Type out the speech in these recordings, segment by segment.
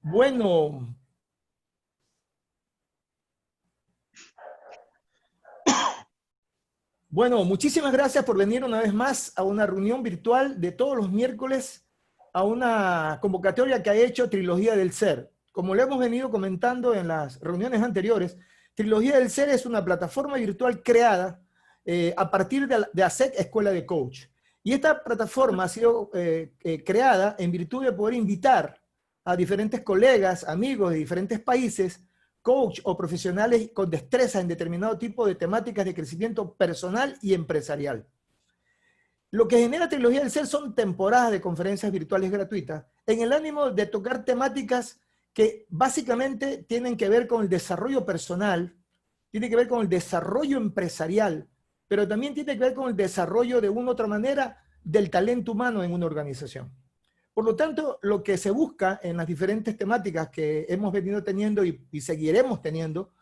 Bueno, muchísimas gracias por venir una vez más a una reunión virtual de todos los miércoles a una convocatoria que ha hecho Trilogía del Ser. Como lo hemos venido comentando en las reuniones anteriores, Trilogía del Ser es una plataforma virtual creada a partir de ASEC Escuela de Coach. Y esta plataforma ha sido creada en virtud de poder invitar a diferentes colegas, amigos de diferentes países, coach o profesionales con destreza en determinado tipo de temáticas de crecimiento personal y empresarial. Lo que genera Trilogía del Ser son temporadas de conferencias virtuales gratuitas en el ánimo de tocar temáticas que básicamente tienen que ver con el desarrollo personal, tiene que ver con el desarrollo empresarial, pero también tiene que ver con el desarrollo de una u otra manera del talento humano en una organización. Por lo tanto, lo que se busca en las diferentes temáticas que hemos venido teniendo y seguiremos teniendo,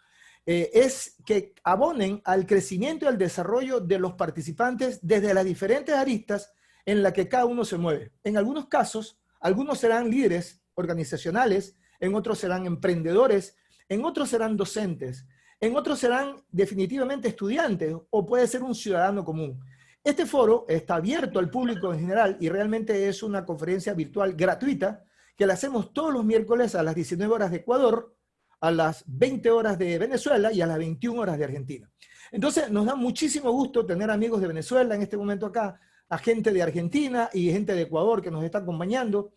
es que abonen al crecimiento y al desarrollo de los participantes desde las diferentes aristas en las que cada uno se mueve. En algunos casos, algunos serán líderes organizacionales, en otros serán emprendedores, en otros serán docentes, en otros serán definitivamente estudiantes o puede ser un ciudadano común. Este foro está abierto al público en general y realmente es una conferencia virtual gratuita que la hacemos todos los miércoles a las 19 horas de Ecuador, a las 20 horas de Venezuela y a las 21 horas de Argentina. Entonces nos da muchísimo gusto tener amigos de Venezuela en este momento acá, a gente de Argentina y gente de Ecuador que nos está acompañando,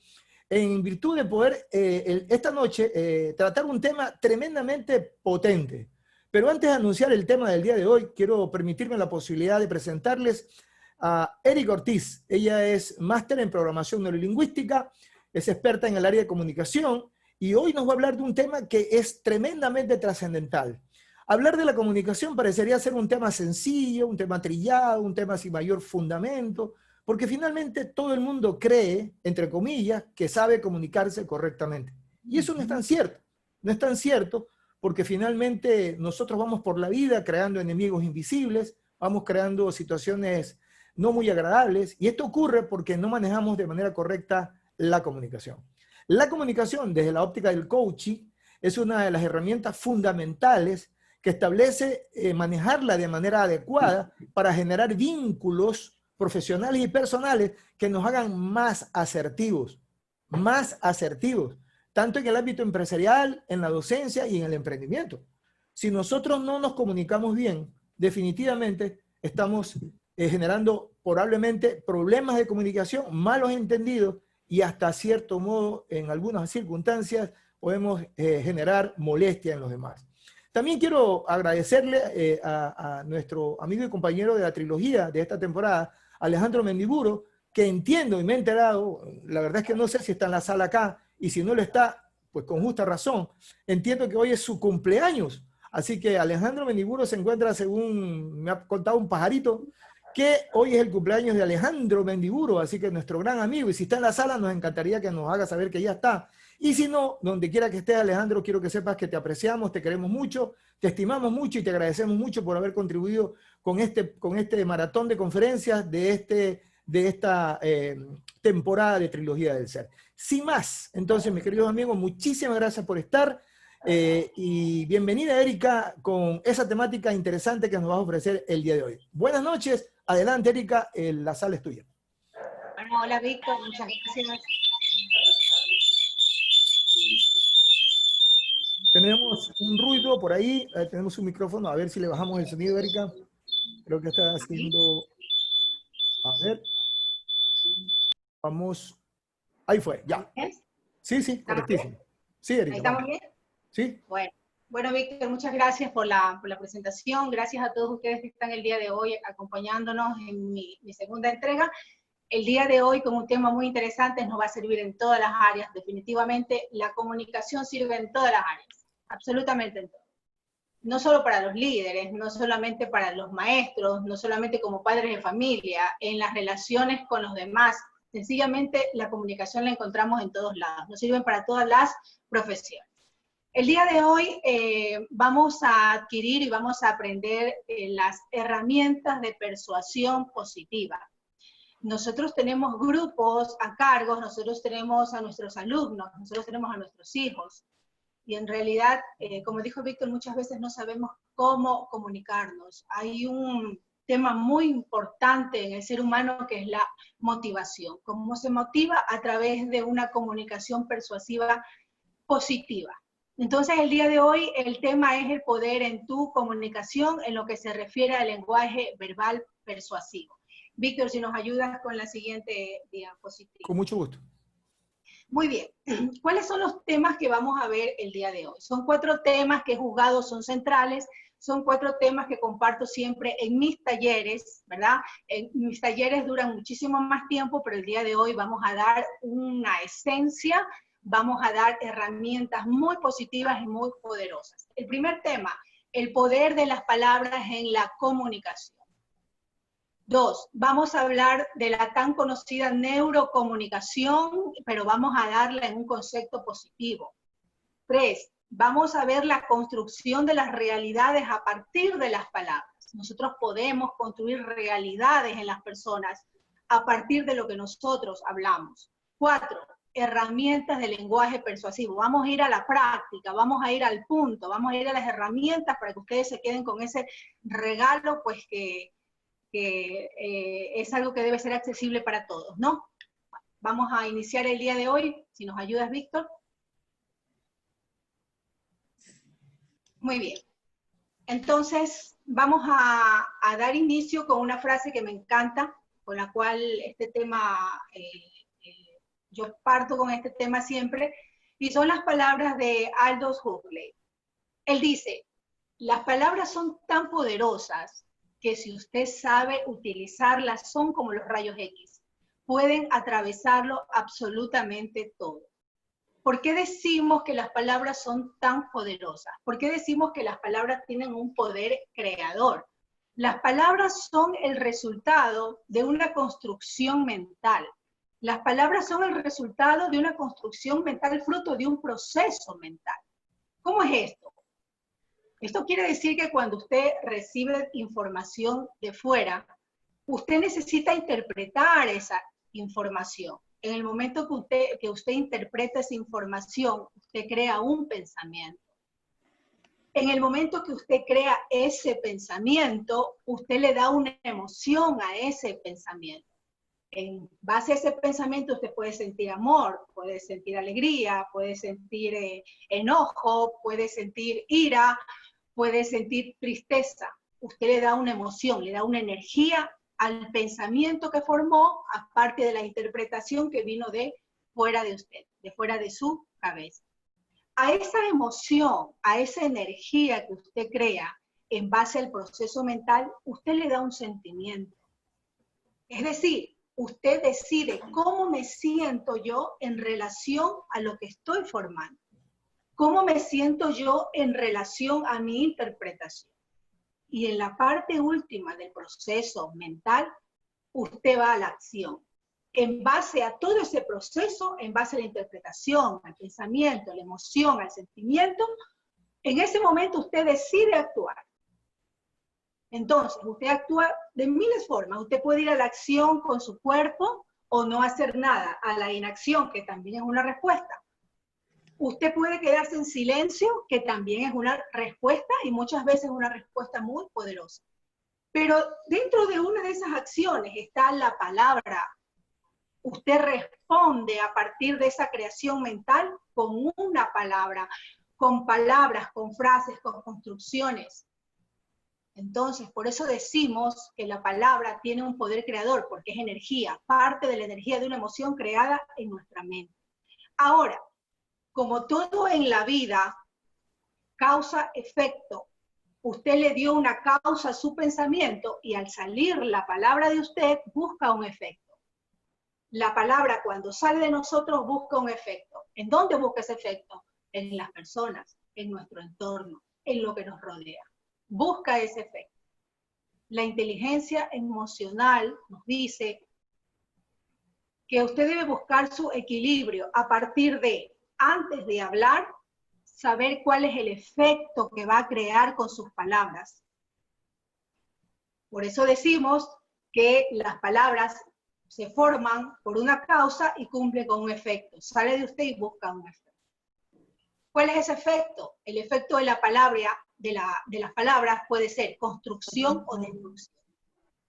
en virtud de poder esta noche tratar un tema tremendamente potente. Pero antes de anunciar el tema del día de hoy, quiero permitirme la posibilidad de presentarles a Erika Ortiz. Ella es máster en programación neurolingüística, es experta en el área de comunicación y hoy nos va a hablar de un tema que es tremendamente trascendental. Hablar de la comunicación parecería ser un tema sencillo, un tema trillado, un tema sin mayor fundamento, porque finalmente todo el mundo cree, entre comillas, que sabe comunicarse correctamente. Y eso no es tan cierto. No es tan cierto porque finalmente nosotros vamos por la vida creando enemigos invisibles, vamos creando situaciones no muy agradables, y esto ocurre porque no manejamos de manera correcta la comunicación. La comunicación, desde la óptica del coaching, es una de las herramientas fundamentales que establece manejarla de manera adecuada para generar vínculos profesionales y personales que nos hagan más asertivos, tanto en el ámbito empresarial, en la docencia y en el emprendimiento. Si nosotros no nos comunicamos bien, definitivamente estamos generando probablemente problemas de comunicación, malos entendidos y hasta cierto modo, en algunas circunstancias, podemos generar molestia en los demás. También quiero agradecerle a nuestro amigo y compañero de la trilogía de esta temporada, Alejandro Mendiburo, que entiendo y me he enterado, la verdad es que no sé si está en la sala acá, y si no lo está, pues con justa razón, entiendo que hoy es su cumpleaños. Así que Alejandro Mendiburo se encuentra, según me ha contado un pajarito, que hoy es el cumpleaños de Alejandro Mendiburo, así que nuestro gran amigo, y si está en la sala nos encantaría que nos haga saber que ya está. Y si no, donde quiera que estés, Alejandro, quiero que sepas que te apreciamos, te queremos mucho, te estimamos mucho y te agradecemos mucho por haber contribuido con este maratón de conferencias de esta temporada de Trilogía del Ser. Sin más, entonces, mis queridos amigos, muchísimas gracias por estar y bienvenida, Erika, con esa temática interesante que nos vas a ofrecer el día de hoy. Buenas noches, adelante, Erika, la sala es tuya. Bueno, hola, Víctor, muchas gracias. Tenemos un ruido por ahí, tenemos un micrófono, a ver si le bajamos el sonido, Erika. Creo que está haciendo... A ver. Vamos. Ahí fue, ya. Sí, sí, correctísimo. Sí, Erika. ¿Ahí estamos bien? Sí. Bueno, Víctor, muchas gracias por la presentación. Gracias a todos ustedes que están el día de hoy acompañándonos en mi segunda entrega. El día de hoy con un tema muy interesante, nos va a servir en todas las áreas. Definitivamente la comunicación sirve en todas las áreas, absolutamente en todas. No solo para los líderes, no solamente para los maestros, no solamente como padres de familia, en las relaciones con los demás. Sencillamente la comunicación la encontramos en todos lados, nos sirven para todas las profesiones. El día de hoy vamos a adquirir y vamos a aprender las herramientas de persuasión positiva. Nosotros tenemos grupos a cargo, nosotros tenemos a nuestros alumnos, nosotros tenemos a nuestros hijos. Y en realidad, como dijo Víctor, muchas veces no sabemos cómo comunicarnos. Hay un tema muy importante en el ser humano que es la motivación. Cómo se motiva a través de una comunicación persuasiva positiva. Entonces, el día de hoy, el tema es el poder en tu comunicación en lo que se refiere al lenguaje verbal persuasivo. Víctor, si nos ayudas con la siguiente diapositiva. Con mucho gusto. Muy bien. ¿Cuáles son los temas que vamos a ver el día de hoy? Son 4 temas que he juzgado son centrales, son 4 temas que comparto siempre en mis talleres, ¿verdad? En mis talleres duran muchísimo más tiempo, pero el día de hoy vamos a dar una esencia, vamos a dar herramientas muy positivas y muy poderosas. El primer tema, el poder de las palabras en la comunicación. 2, vamos a hablar de la tan conocida neurocomunicación, pero vamos a darla en un concepto positivo. 3, vamos a ver la construcción de las realidades a partir de las palabras. Nosotros podemos construir realidades en las personas a partir de lo que nosotros hablamos. 4, herramientas de lenguaje persuasivo. Vamos a ir a la práctica, vamos a ir al punto, vamos a ir a las herramientas para que ustedes se queden con ese regalo, pues que es algo que debe ser accesible para todos, ¿no? Vamos a iniciar el día de hoy, si nos ayudas, Víctor. Muy bien. Entonces, vamos a dar inicio con una frase que me encanta, con la cual este tema, yo parto con este tema siempre, y son las palabras de Aldous Huxley. Él dice, las palabras son tan poderosas que si usted sabe utilizarlas, son como los rayos X. Pueden atravesarlo absolutamente todo. ¿Por qué decimos que las palabras son tan poderosas? ¿Por qué decimos que las palabras tienen un poder creador? Las palabras son el resultado de una construcción mental. Las palabras son el resultado de una construcción mental, fruto de un proceso mental. ¿Cómo es esto? Esto quiere decir que cuando usted recibe información de fuera, usted necesita interpretar esa información. En el momento que usted interpreta esa información, usted crea un pensamiento. En el momento que usted crea ese pensamiento, usted le da una emoción a ese pensamiento. En base a ese pensamiento usted puede sentir amor, puede sentir alegría, puede sentir enojo, puede sentir ira, puede sentir tristeza. Usted le da una emoción, le da una energía al pensamiento que formó, aparte de la interpretación que vino de fuera de usted, de fuera de su cabeza. A esa emoción, a esa energía que usted crea en base al proceso mental, usted le da un sentimiento. Es decir, usted decide cómo me siento yo en relación a lo que estoy formando. ¿Cómo me siento yo en relación a mi interpretación? Y en la parte última del proceso mental, usted va a la acción. En base a todo ese proceso, en base a la interpretación, al pensamiento, a la emoción, al sentimiento, en ese momento usted decide actuar. Entonces, usted actúa de miles formas. Usted puede ir a la acción con su cuerpo o no hacer nada, a la inacción, que también es una respuesta. Usted puede quedarse en silencio, que también es una respuesta y muchas veces una respuesta muy poderosa. Pero dentro de una de esas acciones está la palabra. Usted responde a partir de esa creación mental con una palabra, con palabras, con frases, con construcciones. Entonces, por eso decimos que la palabra tiene un poder creador, porque es energía, parte de la energía de una emoción creada en nuestra mente. Ahora, como todo en la vida, causa-efecto. Usted le dio una causa a su pensamiento y al salir la palabra de usted busca un efecto. La palabra cuando sale de nosotros busca un efecto. ¿En dónde busca ese efecto? En las personas, en nuestro entorno, en lo que nos rodea. Busca ese efecto. La inteligencia emocional nos dice que usted debe buscar su equilibrio a partir de, antes de hablar, saber cuál es el efecto que va a crear con sus palabras. Por eso decimos que las palabras Se forman por una causa y cumplen con un efecto. Sale de usted y busca un efecto. ¿Cuál es ese efecto? El efecto de la palabra, de las palabras puede ser construcción o destrucción.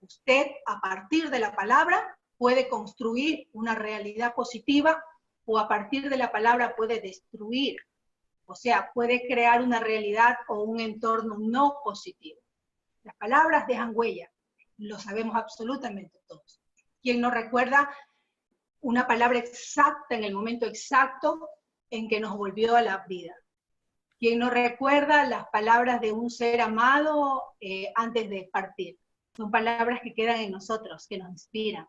Usted, a partir de la palabra, puede construir una realidad positiva o a partir de la palabra puede destruir. O sea, puede crear una realidad o un entorno no positivo. Las palabras dejan huella, lo sabemos absolutamente todos. ¿Quién no recuerda una palabra exacta en el momento exacto en que nos volvió a la vida? ¿Quién no recuerda las palabras de un ser amado antes de partir? Son palabras que quedan en nosotros, que nos inspiran.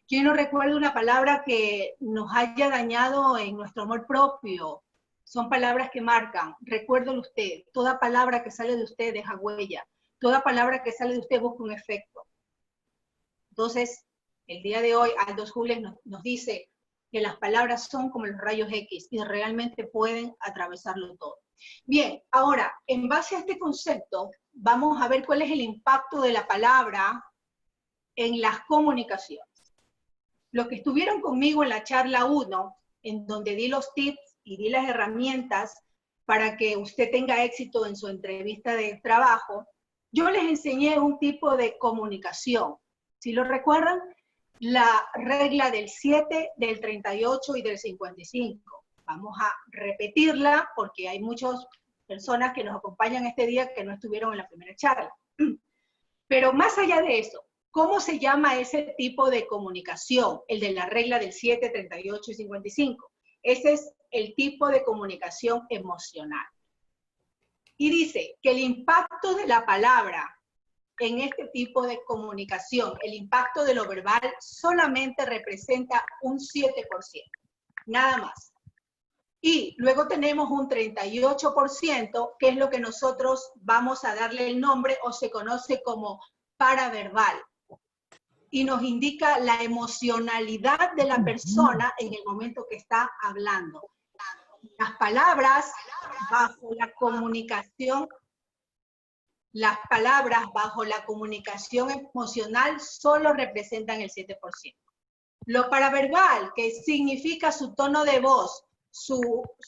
¿Quién no recuerda una palabra que nos haya dañado en nuestro amor propio? Son palabras que marcan. Recuérdelo usted. Toda palabra que sale de usted deja huella. Toda palabra que sale de usted busca un efecto. Entonces, el día de hoy, Aldous Huxley nos dice que las palabras son como los rayos X y realmente pueden atravesarlo todo. Bien, ahora, en base a este concepto, vamos a ver cuál es el impacto de la palabra en las comunicaciones. Los que estuvieron conmigo en la charla 1, en donde di los tips y di las herramientas para que usted tenga éxito en su entrevista de trabajo, yo les enseñé un tipo de comunicación. ¿Sí lo recuerdan? La regla del 7, del 38 y del 55. Vamos a repetirla porque hay muchas personas que nos acompañan este día que no estuvieron en la primera charla. Pero más allá de eso, ¿cómo se llama ese tipo de comunicación? El de la regla del 7, 38 y 55. Ese es el tipo de comunicación emocional. Y dice que el impacto de la palabra en este tipo de comunicación, el impacto de lo verbal solamente representa un 7%, nada más. Y luego tenemos un 38%, que es lo que nosotros vamos a darle el nombre o se conoce como paraverbal. Y nos indica la emocionalidad de la persona en el momento que está hablando. Las palabras bajo la comunicación emocional solo representan el 7%. Lo paraverbal, que significa su tono de voz, su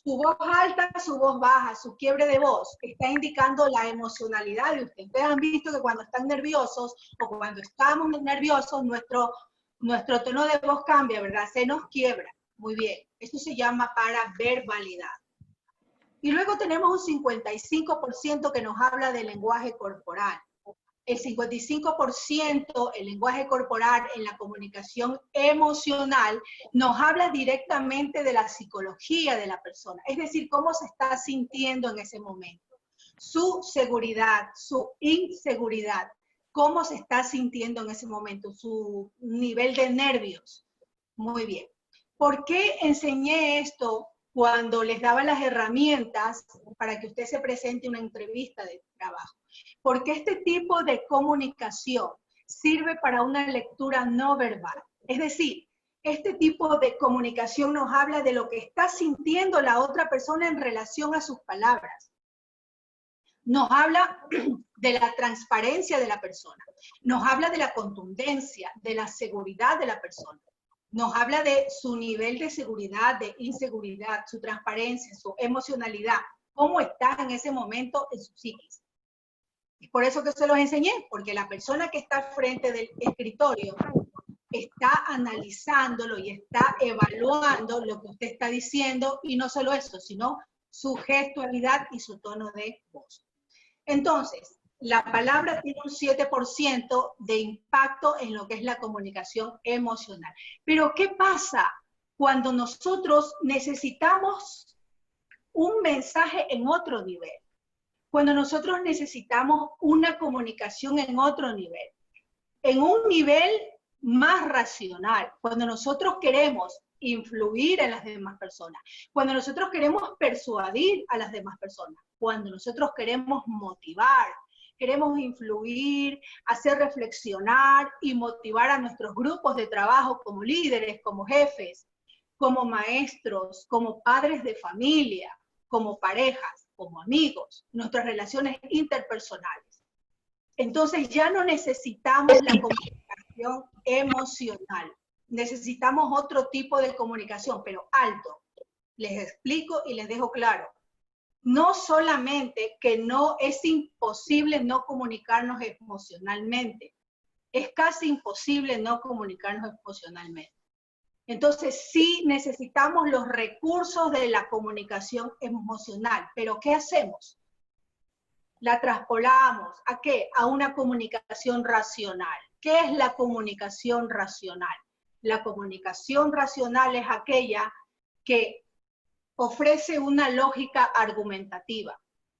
voz alta, su voz baja, su quiebre de voz, está indicando la emocionalidad de usted. Ustedes han visto que cuando están nerviosos o cuando estamos nerviosos, nuestro tono de voz cambia, ¿verdad? Se nos quiebra. Muy bien, eso se llama paraverbalidad. Y luego tenemos un 55% que nos habla del lenguaje corporal. El 55%, el lenguaje corporal en la comunicación emocional, nos habla directamente de la psicología de la persona, es decir, cómo se está sintiendo en ese momento. Su seguridad, su inseguridad, cómo se está sintiendo en ese momento, su nivel de nervios. Muy bien. ¿Por qué enseñé esto cuando les daba las herramientas para que usted se presente una entrevista de trabajo? Porque este tipo de comunicación sirve para una lectura no verbal. Es decir, este tipo de comunicación nos habla de lo que está sintiendo la otra persona en relación a sus palabras. Nos habla de la transparencia de la persona. Nos habla de la contundencia, de la seguridad de la persona. Nos habla de su nivel de seguridad, de inseguridad, su transparencia, su emocionalidad, cómo está en ese momento en su psiquis. Es por eso que se los enseñé, porque la persona que está al frente del escritorio está analizándolo y está evaluando lo que usted está diciendo, y no solo eso, sino su gestualidad y su tono de voz. Entonces, la palabra tiene un 7% de impacto en lo que es la comunicación emocional. Pero, ¿qué pasa cuando nosotros necesitamos un mensaje en otro nivel? Cuando nosotros necesitamos una comunicación en otro nivel, en un nivel más racional, cuando nosotros queremos influir en las demás personas, cuando nosotros queremos persuadir a las demás personas, cuando nosotros queremos motivar, queremos influir, hacer reflexionar y motivar a nuestros grupos de trabajo como líderes, como jefes, como maestros, como padres de familia, como parejas, como amigos, nuestras relaciones interpersonales. Entonces ya no necesitamos la comunicación emocional, necesitamos otro tipo de comunicación, pero alto. Les explico y les dejo claro. No solamente que no es imposible no comunicarnos emocionalmente, es casi imposible no comunicarnos emocionalmente. Entonces sí necesitamos los recursos de la comunicación emocional, pero ¿qué hacemos? La traspolamos, ¿a qué? A una comunicación racional. ¿Qué es la comunicación racional? La comunicación racional es aquella que ofrece una lógica argumentativa.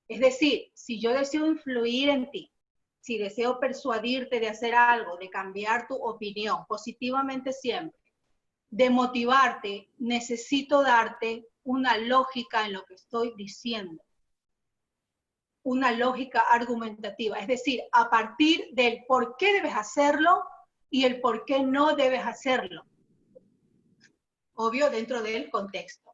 Es decir, si yo deseo influir en ti, si deseo persuadirte de hacer algo, de cambiar tu opinión, positivamente siempre, de motivarte, necesito darte una lógica en lo que estoy diciendo. Una lógica argumentativa, es decir, a partir del por qué debes hacerlo y el por qué no debes hacerlo. Obvio, dentro del contexto.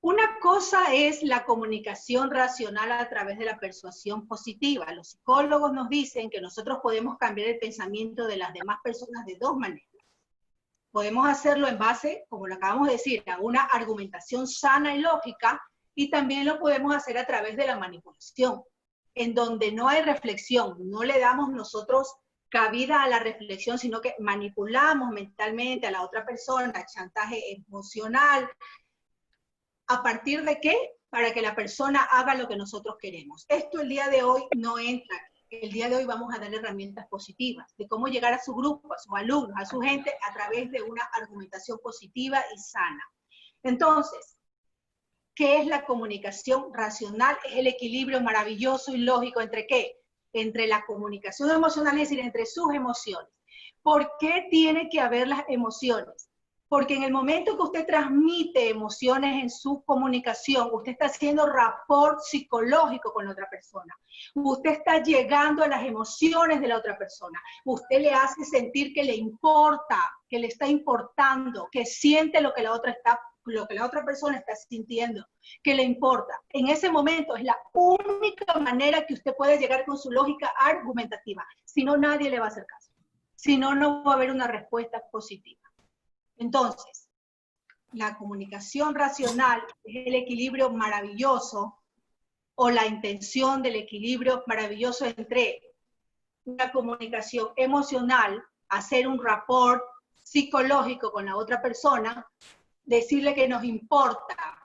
Una cosa es la comunicación racional a través de la persuasión positiva. Los psicólogos nos dicen que nosotros podemos cambiar el pensamiento de las demás personas de dos maneras. Podemos hacerlo en base, como lo acabamos de decir, a una argumentación sana y lógica, y también lo podemos hacer a través de la manipulación, en donde no hay reflexión, no le damos nosotros cabida a la reflexión, sino que manipulamos mentalmente a la otra persona, chantaje emocional. ¿A partir de qué? Para que la persona haga lo que nosotros queremos. Esto el día de hoy no entra. El día de hoy vamos a dar herramientas positivas de cómo llegar a su grupo, a sus alumnos, a su gente, a través de una argumentación positiva y sana. Entonces, ¿qué es la comunicación racional? Es el equilibrio maravilloso y lógico entre ¿qué? Entre la comunicación emocional, es decir, entre sus emociones. ¿Por qué tiene que haber las emociones? Porque en el momento que usted transmite emociones en su comunicación, usted está haciendo rapport psicológico con la otra persona. Usted está llegando a las emociones de la otra persona. Usted le hace sentir que le importa, que le está importando, que siente lo que la otra persona está sintiendo, que le importa. En ese momento es la única manera que usted puede llegar con su lógica argumentativa. Si no, nadie le va a hacer caso. Si no, no va a haber una respuesta positiva. Entonces, la comunicación racional es el equilibrio maravilloso o la intención del equilibrio maravilloso entre una comunicación emocional, hacer un rapport psicológico con la otra persona, decirle que nos importa,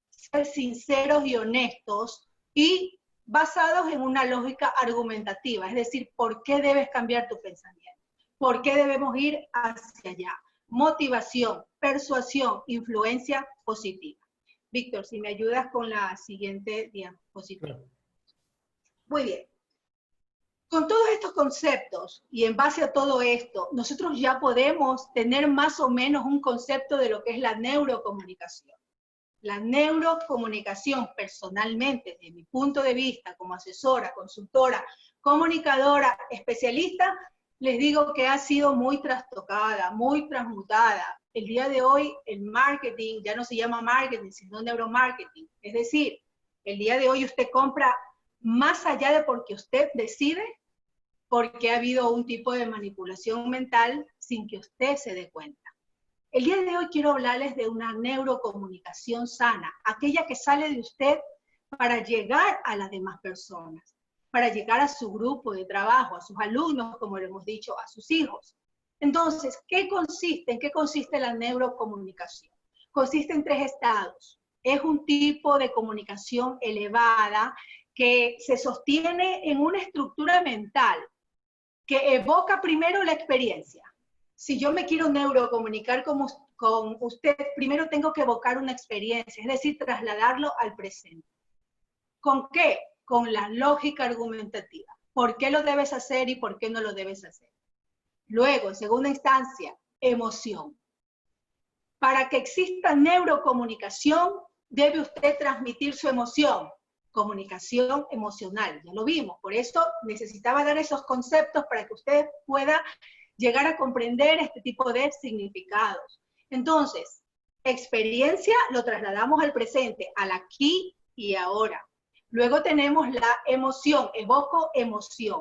ser sinceros y honestos y basados en una lógica argumentativa, es decir, ¿por qué debes cambiar tu pensamiento? ¿Por qué debemos ir hacia allá? Motivación, persuasión, influencia positiva. Víctor, si me ayudas con la siguiente diapositiva. Claro. Muy bien. Con todos estos conceptos y en base a todo esto, nosotros ya podemos tener más o menos un concepto de lo que es la neurocomunicación. La neurocomunicación, personalmente, desde mi punto de vista, como asesora, consultora, comunicadora, especialista, les digo que ha sido muy trastocada, muy transmutada. El día de hoy el marketing ya no se llama marketing, sino neuromarketing. Es decir, el día de hoy usted compra más allá de porque usted decide, porque ha habido un tipo de manipulación mental sin que usted se dé cuenta. El día de hoy quiero hablarles de una neurocomunicación sana, aquella que sale de usted para llegar a las demás personas, para llegar a su grupo de trabajo, a sus alumnos, como le hemos dicho, a sus hijos. Entonces, ¿en qué consiste la neurocomunicación? Consiste en 3 estados. Es un tipo de comunicación elevada que se sostiene en una estructura mental que evoca primero la experiencia. Si yo me quiero neurocomunicar con usted, primero tengo que evocar una experiencia, es decir, trasladarlo al presente. ¿Con qué? Con la lógica argumentativa. ¿Por qué lo debes hacer y por qué no lo debes hacer? Luego, en segunda instancia, emoción. Para que exista neurocomunicación, debe usted transmitir su emoción. Comunicación emocional, ya lo vimos. Por eso necesitaba dar esos conceptos para que usted pueda llegar a comprender este tipo de significados. Entonces, experiencia lo trasladamos al presente, al aquí y ahora. Luego tenemos la emoción, evoco emoción.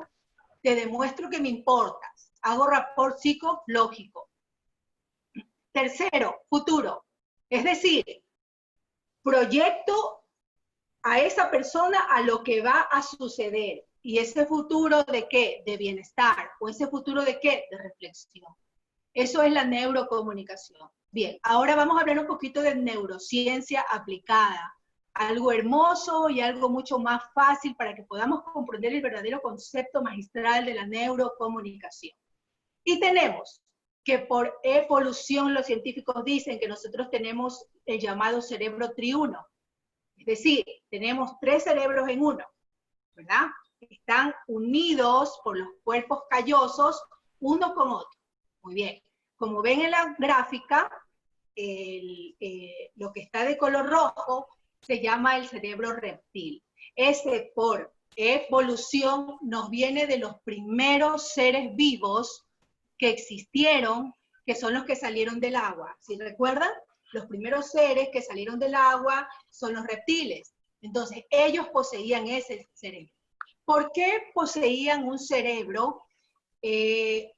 Te demuestro que me importas, hago rapport psicológico. Tercero, futuro. Es decir, proyecto a esa persona a lo que va a suceder. ¿Y ese futuro de qué? De bienestar. ¿O ese futuro de qué? De reflexión. Eso es la neurocomunicación. Bien, ahora vamos a hablar un poquito de neurociencia aplicada. Algo hermoso y algo mucho más fácil para que podamos comprender el verdadero concepto magistral de la neurocomunicación. Y tenemos que por evolución los científicos dicen que nosotros tenemos el llamado cerebro triuno. Es decir, tenemos 3 cerebros en uno, ¿verdad? Están unidos por los cuerpos callosos uno con otro. Muy bien. Como ven en la gráfica, lo que está de color rojo se llama el cerebro reptil. Ese por evolución nos viene de los primeros seres vivos que existieron, que son los que salieron del agua. ¿Sí recuerdan? Los primeros seres que salieron del agua son los reptiles. Entonces, ellos poseían ese cerebro. ¿Por qué poseían un cerebro que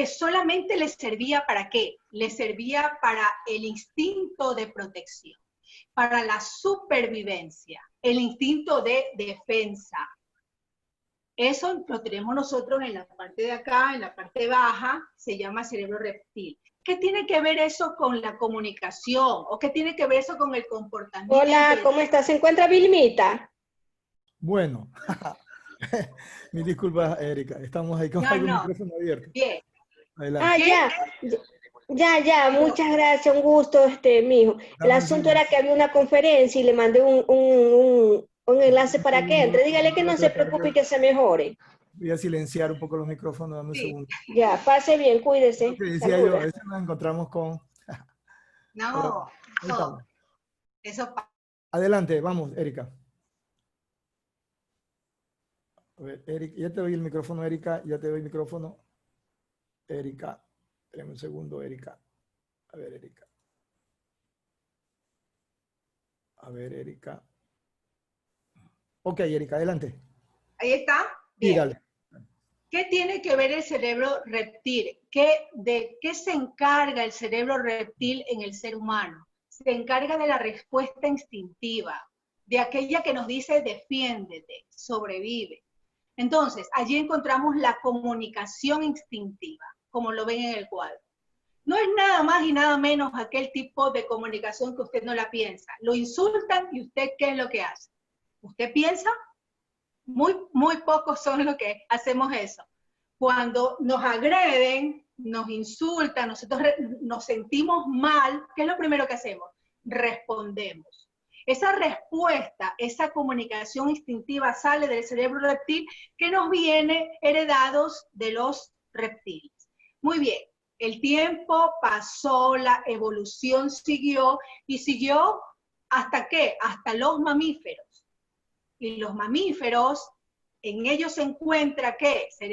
solamente les servía para qué? Les servía para el instinto de protección, para la supervivencia, el instinto de defensa. Eso lo tenemos nosotros en la parte de acá, en la parte baja, se llama cerebro reptil. ¿Qué tiene que ver eso con la comunicación? ¿O qué tiene que ver eso con el comportamiento? Hola, ¿cómo estás? ¿Se encuentra Vilmita? Bueno, mis disculpas, Erika, estamos ahí con el micrófono abierto. Bien. Adelante. Ya, muchas gracias, un gusto, mijo. El asunto era que había una conferencia y le mandé un enlace para que entre. Dígale que no se preocupe y que se mejore. Voy a silenciar un poco los micrófonos, dame un segundo. Ya, pase bien, cuídese. Lo que decía yo, a veces nos encontramos con... No, eso. Adelante, vamos, Erika. A ver, Erika, ya te doy el micrófono, Erika, ya te doy el micrófono. Erika, espérame un segundo, Erika. A ver, Erika. A ver, Erika. Ok, Erika, adelante. Ahí está. Bien. Sí, dale. ¿Qué tiene que ver el cerebro reptil? ¿De qué se encarga el cerebro reptil en el ser humano? Se encarga de la respuesta instintiva, de aquella que nos dice defiéndete, sobrevive. Entonces, allí encontramos la comunicación instintiva, como lo ven en el cuadro. No es nada más y nada menos aquel tipo de comunicación que usted no la piensa. Lo insultan y usted, ¿qué es lo que hace? ¿Usted piensa? Muy pocos son los que hacemos eso. Cuando nos agreden, nos insultan, nosotros nos sentimos mal, ¿qué es lo primero que hacemos? Respondemos. Esa respuesta, esa comunicación instintiva sale del cerebro reptil que nos viene heredados de los reptiles. Muy bien, el tiempo pasó, la evolución siguió y siguió ¿hasta qué? Hasta los mamíferos. Y los mamíferos, en ellos se encuentra ¿qué? Se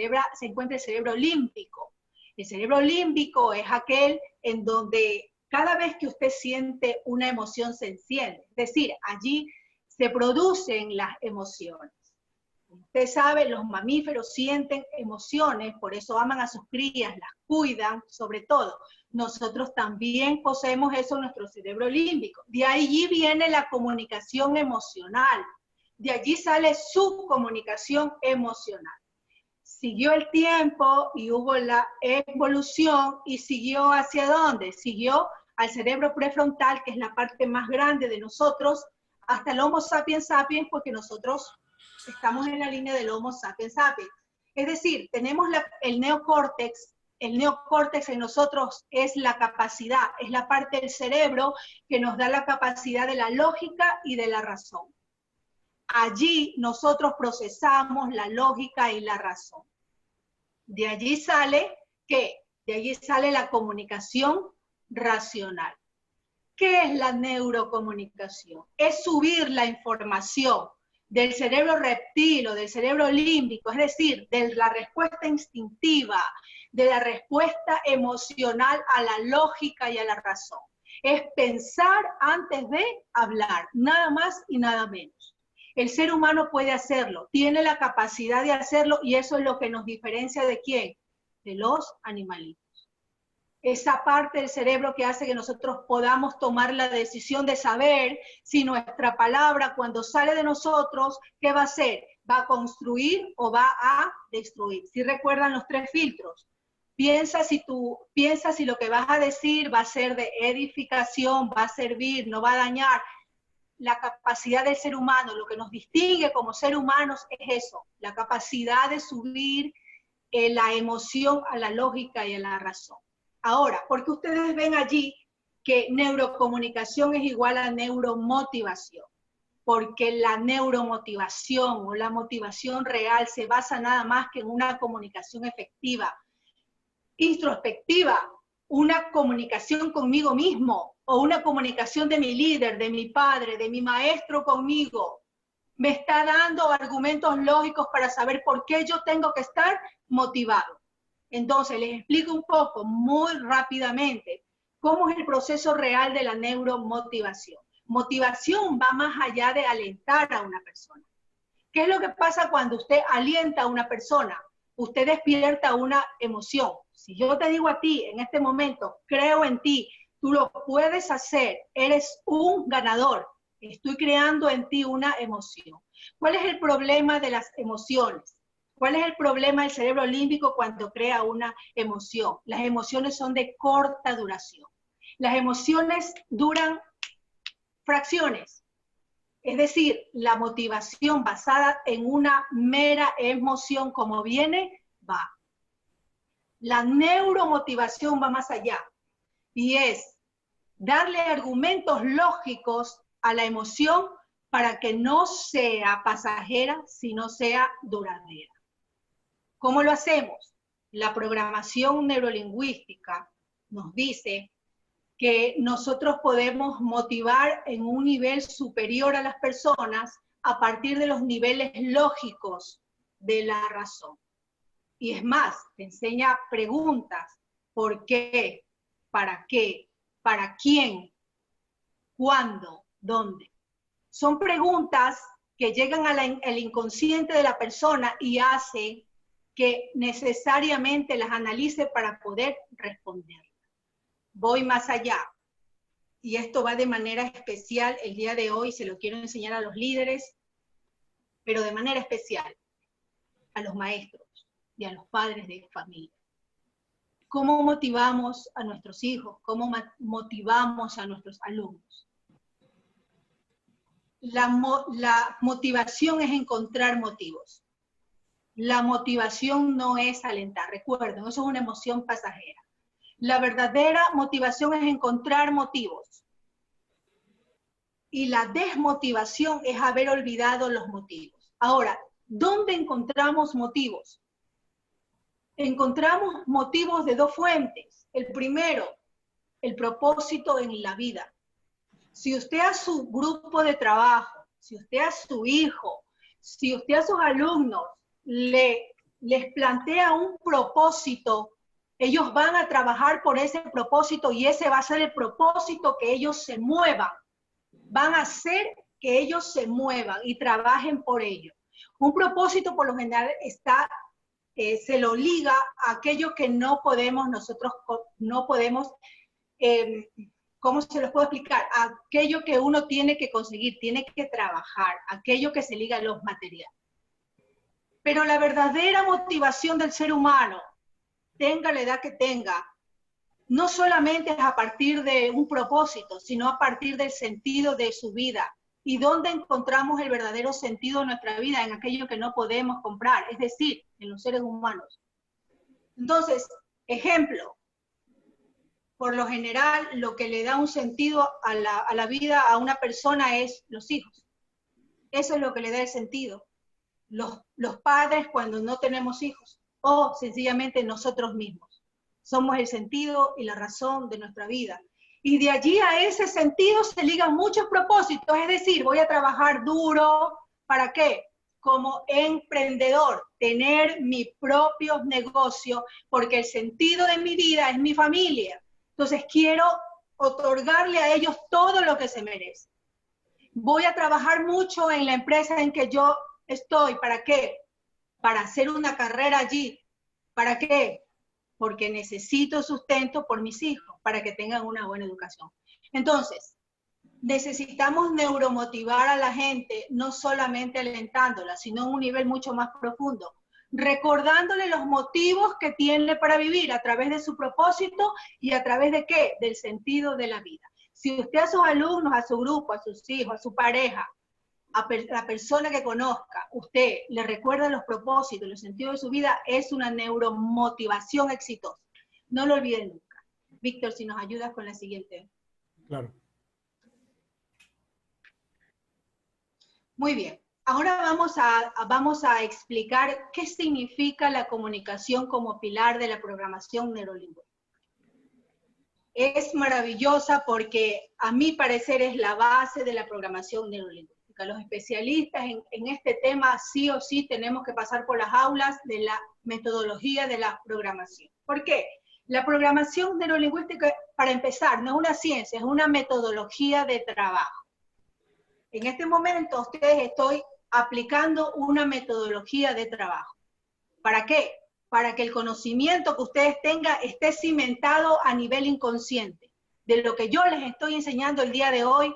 encuentra el cerebro límbico. El cerebro límbico es aquel en donde cada vez que usted siente una emoción se enciende. Es decir, allí se producen las emociones. Usted sabe, los mamíferos sienten emociones, por eso aman a sus crías, las cuidan, sobre todo. Nosotros también poseemos eso en nuestro cerebro límbico. De allí viene la comunicación emocional. De allí sale su comunicación emocional. Siguió el tiempo y hubo la evolución y siguió ¿hacia dónde? Siguió al cerebro prefrontal, que es la parte más grande de nosotros, hasta el Homo sapiens sapiens, porque nosotros estamos en la línea del Homo sapiens sapiens. Es decir, tenemos el neocórtex. El neocórtex en nosotros es la capacidad, es la parte del cerebro que nos da la capacidad de la lógica y de la razón. Allí nosotros procesamos la lógica y la razón. De allí sale, ¿qué? De allí sale la comunicación racional. ¿Qué es la neurocomunicación? Es subir la información del cerebro reptil o del cerebro límbico, es decir, de la respuesta instintiva, de la respuesta emocional a la lógica y a la razón. Es pensar antes de hablar, nada más y nada menos. El ser humano puede hacerlo, tiene la capacidad de hacerlo y eso es lo que nos diferencia de ¿quién? De los animalitos. esa parte del cerebro que hace que nosotros podamos tomar la decisión de saber si nuestra palabra cuando sale de nosotros, ¿qué va a hacer? ¿Va a construir o va a destruir? Si recuerdan los 3 filtros. Piensa si lo que vas a decir va a ser de edificación, va a servir, no va a dañar. La capacidad del ser humano, lo que nos distingue como ser humanos es eso, la capacidad de subir la emoción a la lógica y a la razón. Ahora, ¿por qué ustedes ven allí que neurocomunicación es igual a neuromotivación? Porque la neuromotivación o la motivación real se basa nada más que en una comunicación efectiva, introspectiva, una comunicación conmigo mismo o una comunicación de mi líder, de mi padre, de mi maestro conmigo. Me está dando argumentos lógicos para saber por qué yo tengo que estar motivado. Entonces, les explico un poco, muy rápidamente, cómo es el proceso real de la neuromotivación. Motivación va más allá de alentar a una persona. ¿Qué es lo que pasa cuando usted alienta a una persona? Usted despierta una emoción. Si yo te digo a ti en este momento, creo en ti, tú lo puedes hacer, eres un ganador, estoy creando en ti una emoción. ¿Cuál es el problema de las emociones? ¿Cuál es el problema del cerebro límbico cuando crea una emoción? Las emociones son de corta duración. Las emociones duran fracciones. Es decir, la motivación basada en una mera emoción como viene, va. La neuromotivación va más allá y es darle argumentos lógicos a la emoción para que no sea pasajera, sino sea duradera. ¿Cómo lo hacemos? La programación neurolingüística nos dice que nosotros podemos motivar en un nivel superior a las personas a partir de los niveles lógicos de la razón. Y es más, te enseña preguntas. ¿Por qué? ¿Para qué? ¿Para quién? ¿Cuándo? ¿Dónde? Son preguntas que llegan al inconsciente de la persona y hacen que necesariamente las analice para poder responder. Voy más allá. Y esto va de manera especial el día de hoy, se lo quiero enseñar a los líderes, pero de manera especial a los maestros y a los padres de familia. ¿Cómo motivamos a nuestros hijos? ¿Cómo motivamos a nuestros alumnos? La motivación es encontrar motivos. La motivación no es alentar. Recuerden, eso es una emoción pasajera. La verdadera motivación es encontrar motivos. Y la desmotivación es haber olvidado los motivos. Ahora, ¿dónde encontramos motivos? Encontramos motivos de 2 fuentes. El primero, el propósito en la vida. Si usted a su grupo de trabajo, si usted a su hijo, si usted a sus alumnos les plantea un propósito, ellos van a trabajar por ese propósito y ese va a ser el propósito que ellos se muevan. Van a hacer que ellos se muevan y trabajen por ello. Un propósito por lo general se lo liga a aquello que no podemos, nosotros no podemos, ¿cómo se los puedo explicar? Aquello que uno tiene que conseguir, tiene que trabajar, aquello que se liga a los materiales. Pero la verdadera motivación del ser humano, tenga la edad que tenga, no solamente es a partir de un propósito, sino a partir del sentido de su vida. ¿Y dónde encontramos el verdadero sentido de nuestra vida? En aquello que no podemos comprar, es decir, en los seres humanos. Entonces, ejemplo, por lo general, lo que le da un sentido a la vida a una persona es los hijos. Eso es lo que le da el sentido. Los padres cuando no tenemos hijos, o sencillamente nosotros mismos. Somos el sentido y la razón de nuestra vida. Y de allí a ese sentido se ligan muchos propósitos, es decir, voy a trabajar duro, ¿para qué? Como emprendedor, tener mi propio negocio, porque el sentido de mi vida es mi familia. Entonces quiero otorgarle a ellos todo lo que se merece. Voy a trabajar mucho en la empresa en que yo estoy, ¿para qué? Para hacer una carrera allí. ¿Para qué? porque necesito sustento por mis hijos para que tengan una buena educación. Entonces, necesitamos neuromotivar a la gente, no solamente alentándola, sino a un nivel mucho más profundo, recordándole los motivos que tiene para vivir a través de su propósito y a través de ¿qué? Del sentido de la vida. Si usted a sus alumnos, a su grupo, a sus hijos, a su pareja, a la persona que conozca, usted le recuerda los propósitos, los sentidos de su vida, es una neuromotivación exitosa. No lo olviden nunca. Víctor, si nos ayudas con la siguiente. Claro. Muy bien. Ahora vamos a explicar qué significa la comunicación como pilar de la programación neurolingüística. Es maravillosa porque a mi parecer es la base de la programación neurolingüística. Los especialistas en este tema sí o sí tenemos que pasar por las aulas de la metodología de la programación. ¿Por qué? La programación neurolingüística, para empezar, no es una ciencia, es una metodología de trabajo. En este momento a ustedes estoy aplicando una metodología de trabajo. ¿Para qué? Para que el conocimiento que ustedes tengan esté cimentado a nivel inconsciente. De lo que yo les estoy enseñando el día de hoy,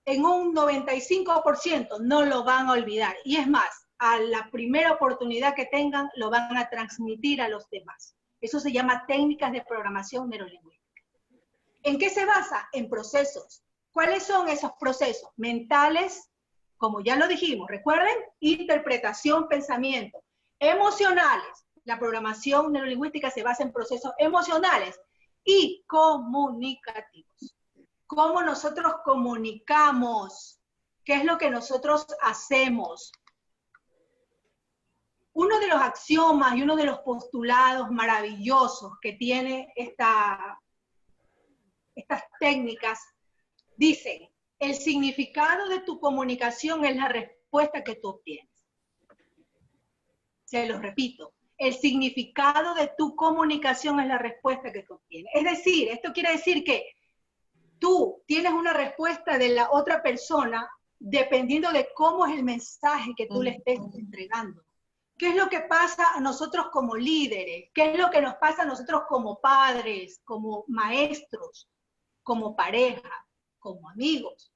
en un 95% no lo van a olvidar. Y es más, a la primera oportunidad que tengan, lo van a transmitir a los demás. Eso se llama técnicas de programación neurolingüística. ¿En qué se basa? En procesos. ¿Cuáles son esos procesos? Mentales, como ya lo dijimos, recuerden, interpretación, pensamiento. Emocionales, la programación neurolingüística se basa en procesos emocionales y comunicativos. ¿Cómo nosotros comunicamos? ¿Qué es lo que nosotros hacemos? Uno de los axiomas y uno de los postulados maravillosos que tiene estas técnicas dicen, el significado de tu comunicación es la respuesta que tú obtienes. Se los repito, el significado de tu comunicación es la respuesta que tú obtienes. Es decir, esto quiere decir que tú tienes una respuesta de la otra persona dependiendo de cómo es el mensaje que tú le estés entregando. ¿Qué es lo que pasa a nosotros como líderes? ¿Qué es lo que nos pasa a nosotros como padres, como maestros, como pareja, como amigos?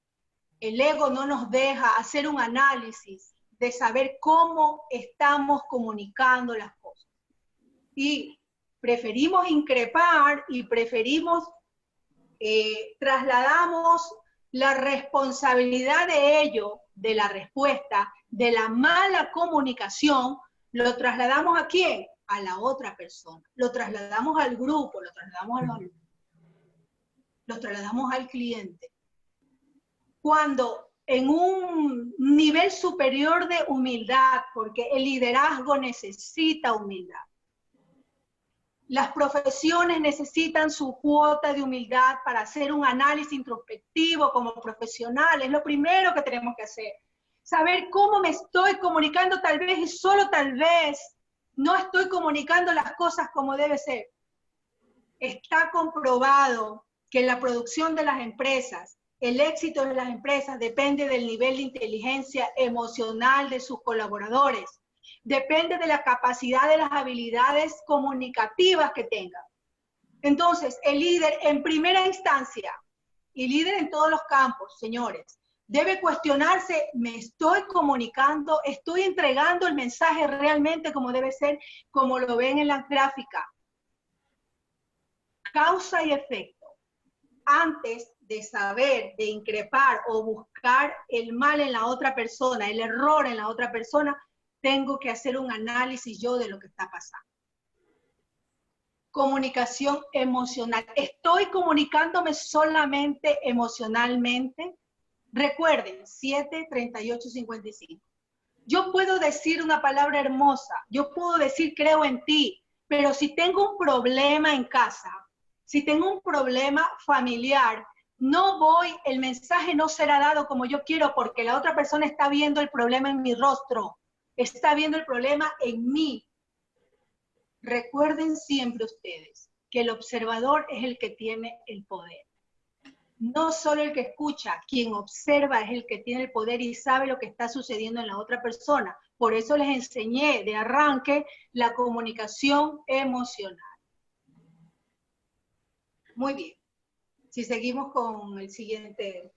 El ego no nos deja hacer un análisis de saber cómo estamos comunicando las cosas. Y preferimos increpar y preferimos, trasladamos la responsabilidad de ello, de la respuesta, de la mala comunicación, lo trasladamos ¿a quién? A la otra persona. Lo trasladamos al grupo, lo trasladamos a los alumnos, lo trasladamos al cliente. Cuando en un nivel superior de humildad, porque el liderazgo necesita humildad. Las profesiones necesitan su cuota de humildad para hacer un análisis introspectivo como profesionales. Es lo primero que tenemos que hacer. Saber cómo me estoy comunicando tal vez y solo tal vez no estoy comunicando las cosas como debe ser. Está comprobado que la producción de las empresas, el éxito de las empresas depende del nivel de inteligencia emocional de sus colaboradores. Depende de la capacidad de las habilidades comunicativas que tengan. Entonces, el líder en primera instancia, y líder en todos los campos, señores, debe cuestionarse, ¿me estoy comunicando? ¿Estoy entregando el mensaje realmente como debe ser, como lo ven en la gráfica? Causa y efecto. Antes de saber, de increpar o buscar el mal en la otra persona, el error en la otra persona, tengo que hacer un análisis yo de lo que está pasando. Comunicación emocional. ¿Estoy comunicándome solamente emocionalmente? Recuerden, 7-38-55. Yo puedo decir una palabra hermosa, yo puedo decir creo en ti, pero si tengo un problema en casa, si tengo un problema familiar, el mensaje no será dado como yo quiero porque la otra persona está viendo el problema en mi rostro, está viendo el problema en mí. Recuerden siempre ustedes que el observador es el que tiene el poder. No solo el que escucha, quien observa es el que tiene el poder y sabe lo que está sucediendo en la otra persona, Por eso les enseñé de arranque la comunicación emocional. Muy bien. Si seguimos con el siguiente.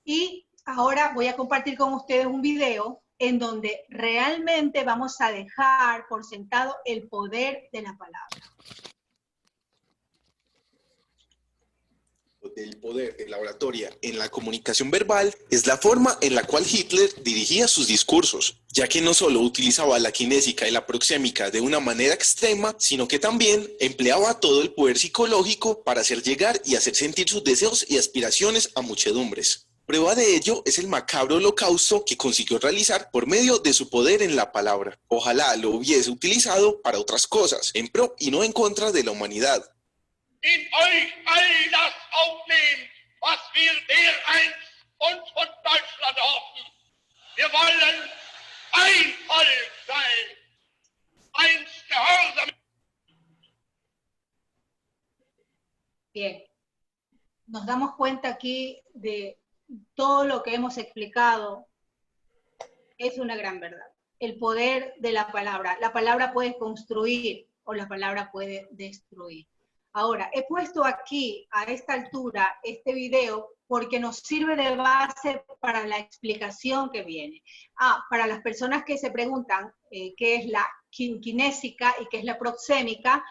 Y ahora voy a compartir con ustedes un video en donde realmente vamos a dejar por sentado el poder de la palabra. Del poder de la oratoria en la comunicación verbal es la forma en la cual Hitler dirigía sus discursos, ya que no solo utilizaba la kinésica y la proxémica de una manera extrema, sino que también empleaba todo el poder psicológico para hacer llegar y hacer sentir sus deseos y aspiraciones a muchedumbres. Prueba de ello es el macabro holocausto que consiguió realizar por medio de su poder en la palabra. Ojalá lo hubiese utilizado para otras cosas, en pro y no en contra de la humanidad. In euch all das aufnehmen, was wir dereinst uns von Deutschland hoffen. Wir wollen ein Volk sein, eins gehorsam. Bien, nos damos cuenta aquí de todo lo que hemos explicado. Es una gran verdad. El poder de la palabra. La palabra puede construir o la palabra puede destruir. Ahora, he puesto aquí, a esta altura, este video porque nos sirve de base para la explicación que viene. Para las personas que se preguntan qué es la kinésica y qué es la proxémica,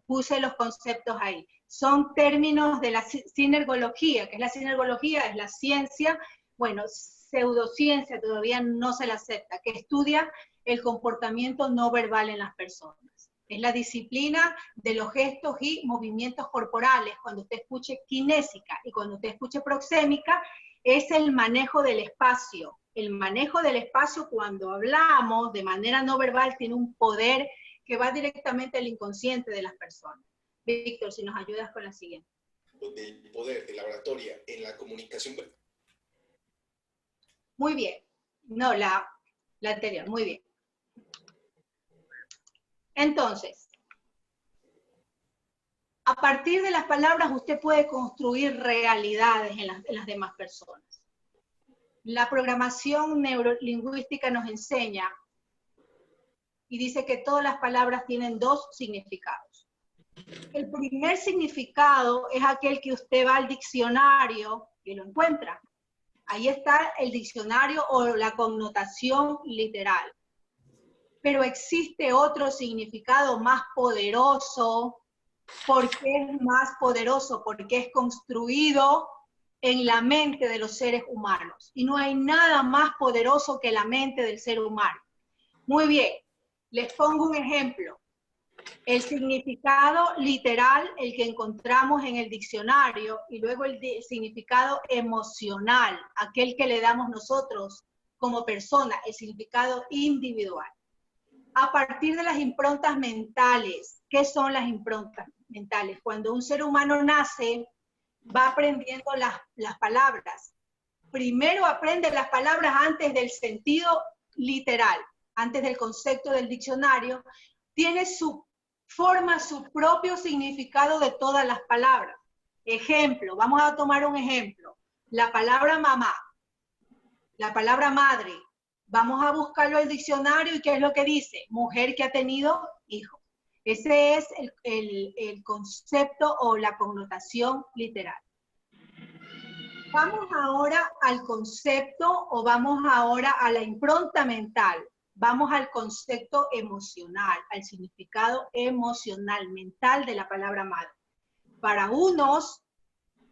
puse los conceptos ahí. Son términos de la sinergología. ¿Qué es la sinergología? Es la ciencia, bueno, pseudociencia todavía no se la acepta, que estudia el comportamiento no verbal en las personas. Es la disciplina de los gestos y movimientos corporales. Cuando usted escuche kinésica y cuando usted escuche proxémica, es el manejo del espacio. El manejo del espacio, cuando hablamos de manera no verbal, tiene un poder que va directamente al inconsciente de las personas. Víctor, si nos ayudas con la siguiente. Del poder de la oratoria en la comunicación verbal. Muy bien. No, la anterior, muy bien. Entonces, a partir de las palabras usted puede construir realidades en las demás personas. La programación neurolingüística nos enseña y dice que todas las palabras tienen dos significados. El primer significado es aquel que usted va al diccionario y lo encuentra. Ahí está el diccionario o la connotación literal. Pero existe otro significado más poderoso. ¿Por qué es más poderoso? Porque es construido en la mente de los seres humanos. Y no hay nada más poderoso que la mente del ser humano. Muy bien, les pongo un ejemplo. El significado literal, el que encontramos en el diccionario, y luego el significado emocional, aquel que le damos nosotros como persona, el significado individual. A partir de las improntas mentales. ¿Qué son las improntas mentales? Cuando un ser humano nace, va aprendiendo las palabras. Primero aprende las palabras antes del sentido literal, antes del concepto del diccionario. Tiene su propio significado de todas las palabras. Ejemplo, vamos a tomar un ejemplo. La palabra mamá, la palabra madre. Vamos a buscarlo en el diccionario y ¿qué es lo que dice? Mujer que ha tenido hijos. Ese es el concepto o la connotación literal. Vamos ahora al concepto o vamos ahora a la impronta mental. Vamos al concepto emocional, al significado emocional, mental de la palabra madre. Para unos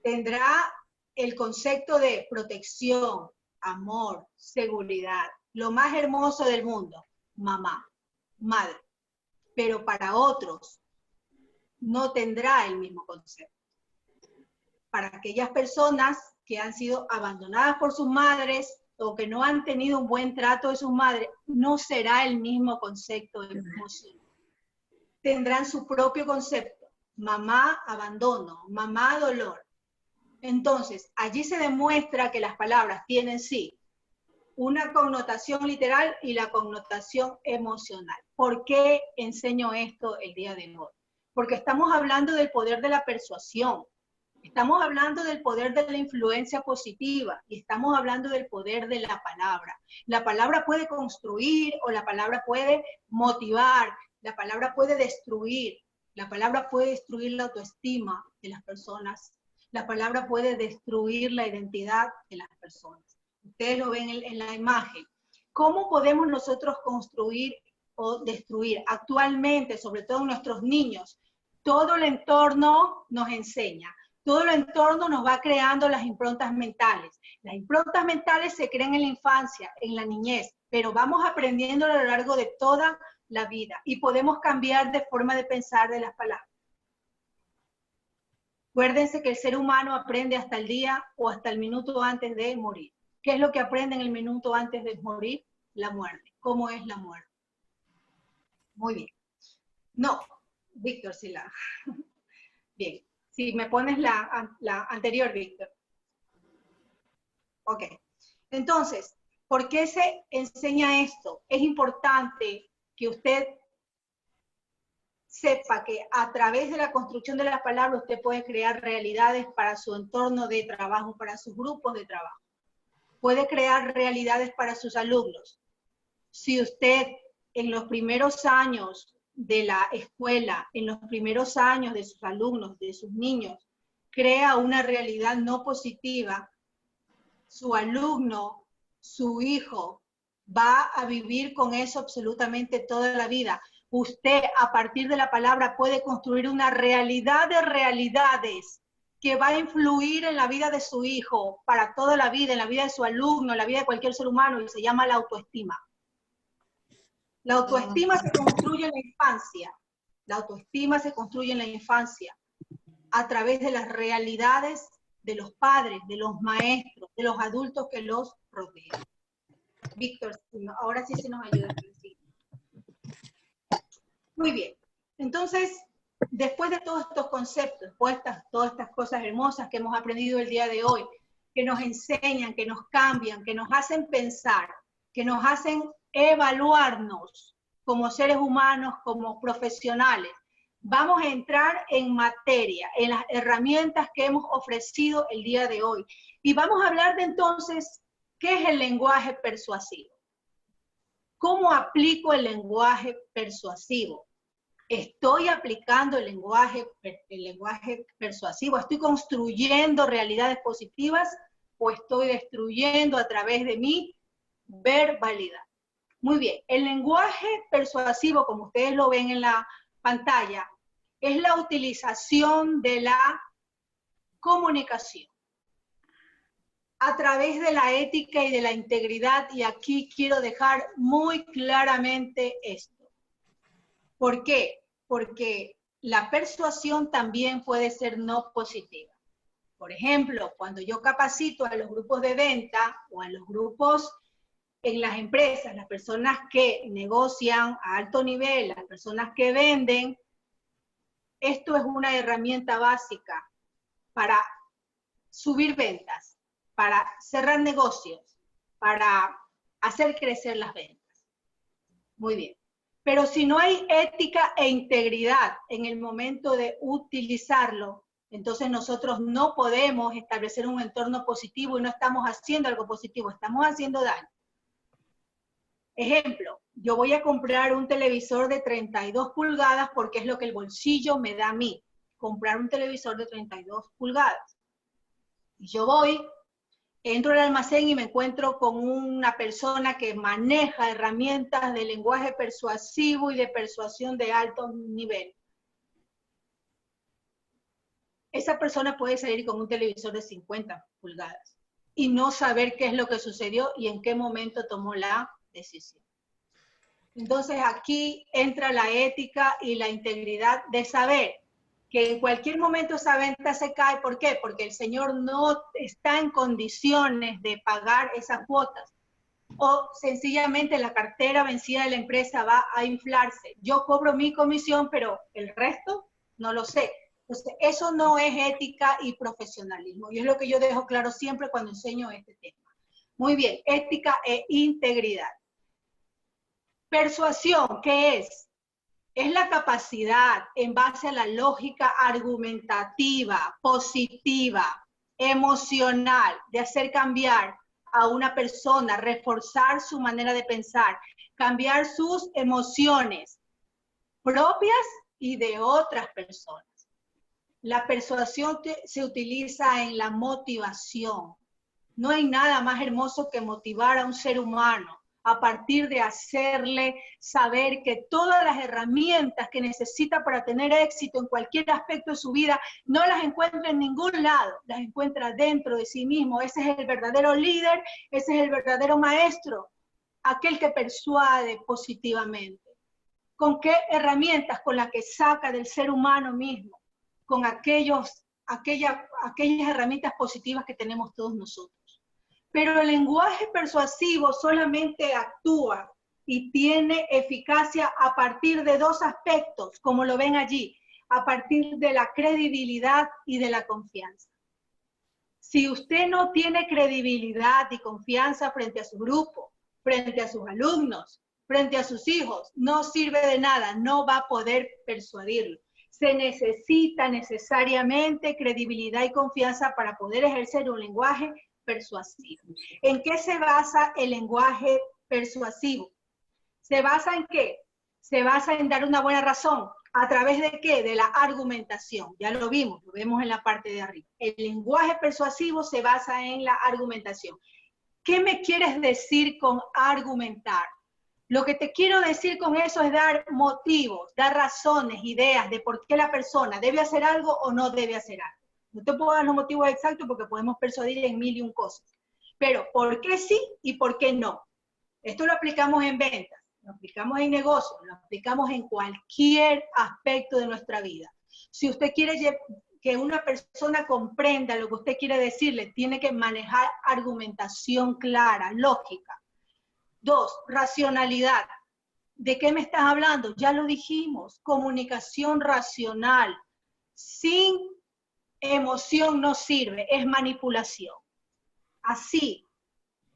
tendrá el concepto de protección, amor, seguridad. Lo más hermoso del mundo, mamá, madre. Pero para otros no tendrá el mismo concepto. Para aquellas personas que han sido abandonadas por sus madres o que no han tenido un buen trato de sus madres, no será el mismo concepto de emoción. Tendrán su propio concepto. Mamá, abandono. Mamá, dolor. Entonces, allí se demuestra que las palabras tienen sí una connotación literal y la connotación emocional. ¿Por qué enseño esto el día de hoy? Porque estamos hablando del poder de la persuasión. Estamos hablando del poder de la influencia positiva y estamos hablando del poder de la palabra. La palabra puede construir o la palabra puede motivar, la palabra puede destruir, la palabra puede destruir la autoestima de las personas, la palabra puede destruir la identidad de las personas. Ustedes lo ven en la imagen. ¿Cómo podemos nosotros construir o destruir? Actualmente, sobre todo nuestros niños, todo el entorno nos enseña. Todo el entorno nos va creando las improntas mentales. Las improntas mentales se crean en la infancia, en la niñez, pero vamos aprendiendo a lo largo de toda la vida y podemos cambiar de forma de pensar de las palabras. Acuérdense que el ser humano aprende hasta el día o hasta el minuto antes de morir. ¿Qué es lo que aprende en el minuto antes de morir? La muerte. ¿Cómo es la muerte? Muy bien. No, Víctor, sí la... Bien. Si me pones la anterior, Víctor. Ok. Entonces, ¿por qué se enseña esto? Es importante que usted sepa que a través de la construcción de las palabras usted puede crear realidades para su entorno de trabajo, para sus grupos de trabajo. Puede crear realidades para sus alumnos. Si usted en los primeros años de la escuela, en los primeros años de sus alumnos, de sus niños, crea una realidad no positiva, su alumno, su hijo, va a vivir con eso absolutamente toda la vida. Usted, a partir de la palabra, puede construir una realidad de realidades que va a influir en la vida de su hijo, para toda la vida, en la vida de su alumno, en la vida de cualquier ser humano, y se llama la autoestima. La autoestima se construye en la infancia. La autoestima se construye en la infancia a través de las realidades de los padres, de los maestros, de los adultos que los rodean. Víctor, ahora sí se nos ayuda. Muy bien. Entonces, después de todos estos conceptos, todas estas cosas hermosas que hemos aprendido el día de hoy, que nos enseñan, que nos cambian, que nos hacen pensar, que nos hacen evaluarnos como seres humanos, como profesionales, vamos a entrar en materia, en las herramientas que hemos ofrecido el día de hoy. Y vamos a hablar de entonces, ¿qué es el lenguaje persuasivo? ¿Cómo aplico el lenguaje persuasivo? ¿Estoy aplicando el lenguaje persuasivo? ¿Estoy construyendo realidades positivas o estoy destruyendo a través de mi verbalidad? Muy bien, el lenguaje persuasivo, como ustedes lo ven en la pantalla, es la utilización de la comunicación a través de la ética y de la integridad, y aquí quiero dejar muy claramente esto. ¿Por qué? Porque la persuasión también puede ser no positiva. Por ejemplo, cuando yo capacito a los grupos de venta o a los grupos en las empresas, las personas que negocian a alto nivel, las personas que venden, esto es una herramienta básica para subir ventas, para cerrar negocios, para hacer crecer las ventas. Muy bien. Pero si no hay ética e integridad en el momento de utilizarlo, entonces nosotros no podemos establecer un entorno positivo y no estamos haciendo algo positivo, estamos haciendo daño. Ejemplo, yo voy a comprar un televisor de 32 pulgadas porque es lo que el bolsillo me da a mí, comprar un televisor de 32 pulgadas. Y yo voy, entro al almacén y me encuentro con una persona que maneja herramientas de lenguaje persuasivo y de persuasión de alto nivel. Esa persona puede salir con un televisor de 50 pulgadas y no saber qué es lo que sucedió y en qué momento tomó la decisión. Entonces aquí entra la ética y la integridad de saber que en cualquier momento esa venta se cae. ¿Por qué? Porque el señor no está en condiciones de pagar esas cuotas. O sencillamente la cartera vencida de la empresa va a inflarse. Yo cobro mi comisión, pero el resto no lo sé. Entonces, eso no es ética y profesionalismo. Y es lo que yo dejo claro siempre cuando enseño este tema. Muy bien, ética e integridad. Persuasión, ¿qué es? es la capacidad en base a la lógica argumentativa, positiva, emocional, de hacer cambiar a una persona, reforzar su manera de pensar, cambiar sus emociones propias y de otras personas. La persuasión se utiliza en la motivación. No hay nada más hermoso que motivar a un ser humano a partir de hacerle saber que todas las herramientas que necesita para tener éxito en cualquier aspecto de su vida no las encuentra en ningún lado, las encuentra dentro de sí mismo. Ese es el verdadero líder, ese es el verdadero maestro, aquel que persuade positivamente. ¿Con qué herramientas? Con las que saca del ser humano mismo, con aquellas herramientas positivas que tenemos todos nosotros. Pero el lenguaje persuasivo solamente actúa y tiene eficacia a partir de dos aspectos, como lo ven allí, a partir de la credibilidad y de la confianza. Si usted no tiene credibilidad y confianza frente a su grupo, frente a sus alumnos, frente a sus hijos, no sirve de nada, no va a poder persuadirlo. Se necesita necesariamente credibilidad y confianza para poder ejercer un lenguaje persuasivo. ¿En qué se basa el lenguaje persuasivo? ¿Se basa en qué? Se basa en dar una buena razón. ¿A través de qué? De la argumentación. Ya lo vimos, lo vemos en la parte de arriba. El lenguaje persuasivo se basa en la argumentación. ¿Qué me quieres decir con argumentar? Lo que te quiero decir con eso es dar motivos, dar razones, ideas de por qué la persona debe hacer algo o no debe hacer algo. No te puedo dar los motivos exactos porque podemos persuadir en 1000 y un cosas. Pero ¿por qué sí y por qué no? Esto lo aplicamos en ventas, lo aplicamos en negocios, lo aplicamos en cualquier aspecto de nuestra vida. Si usted quiere que una persona comprenda lo que usted quiere decirle, tiene que manejar argumentación clara, lógica. 2, racionalidad. ¿De qué me estás hablando? Ya lo dijimos, comunicación racional. Sin emoción no sirve, es manipulación. Así,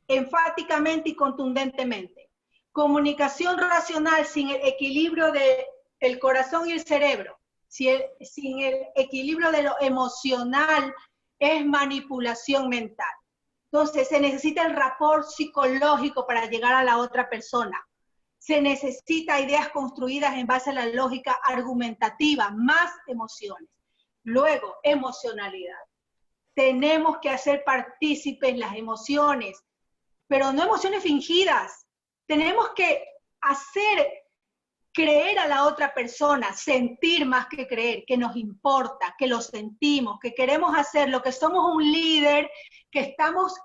enfáticamente y contundentemente. Comunicación racional sin el equilibrio del corazón y el cerebro, sin el equilibrio de lo emocional, es manipulación mental. Entonces, se necesita el rapport psicológico para llegar a la otra persona. Se necesita ideas construidas en base a la lógica argumentativa, más emociones. Luego, emocionalidad. Tenemos que hacer partícipes las emociones, pero no emociones fingidas. Tenemos que hacer creer a la otra persona, sentir más que creer, que nos importa, que lo sentimos, que queremos hacerlo, que somos un líder, que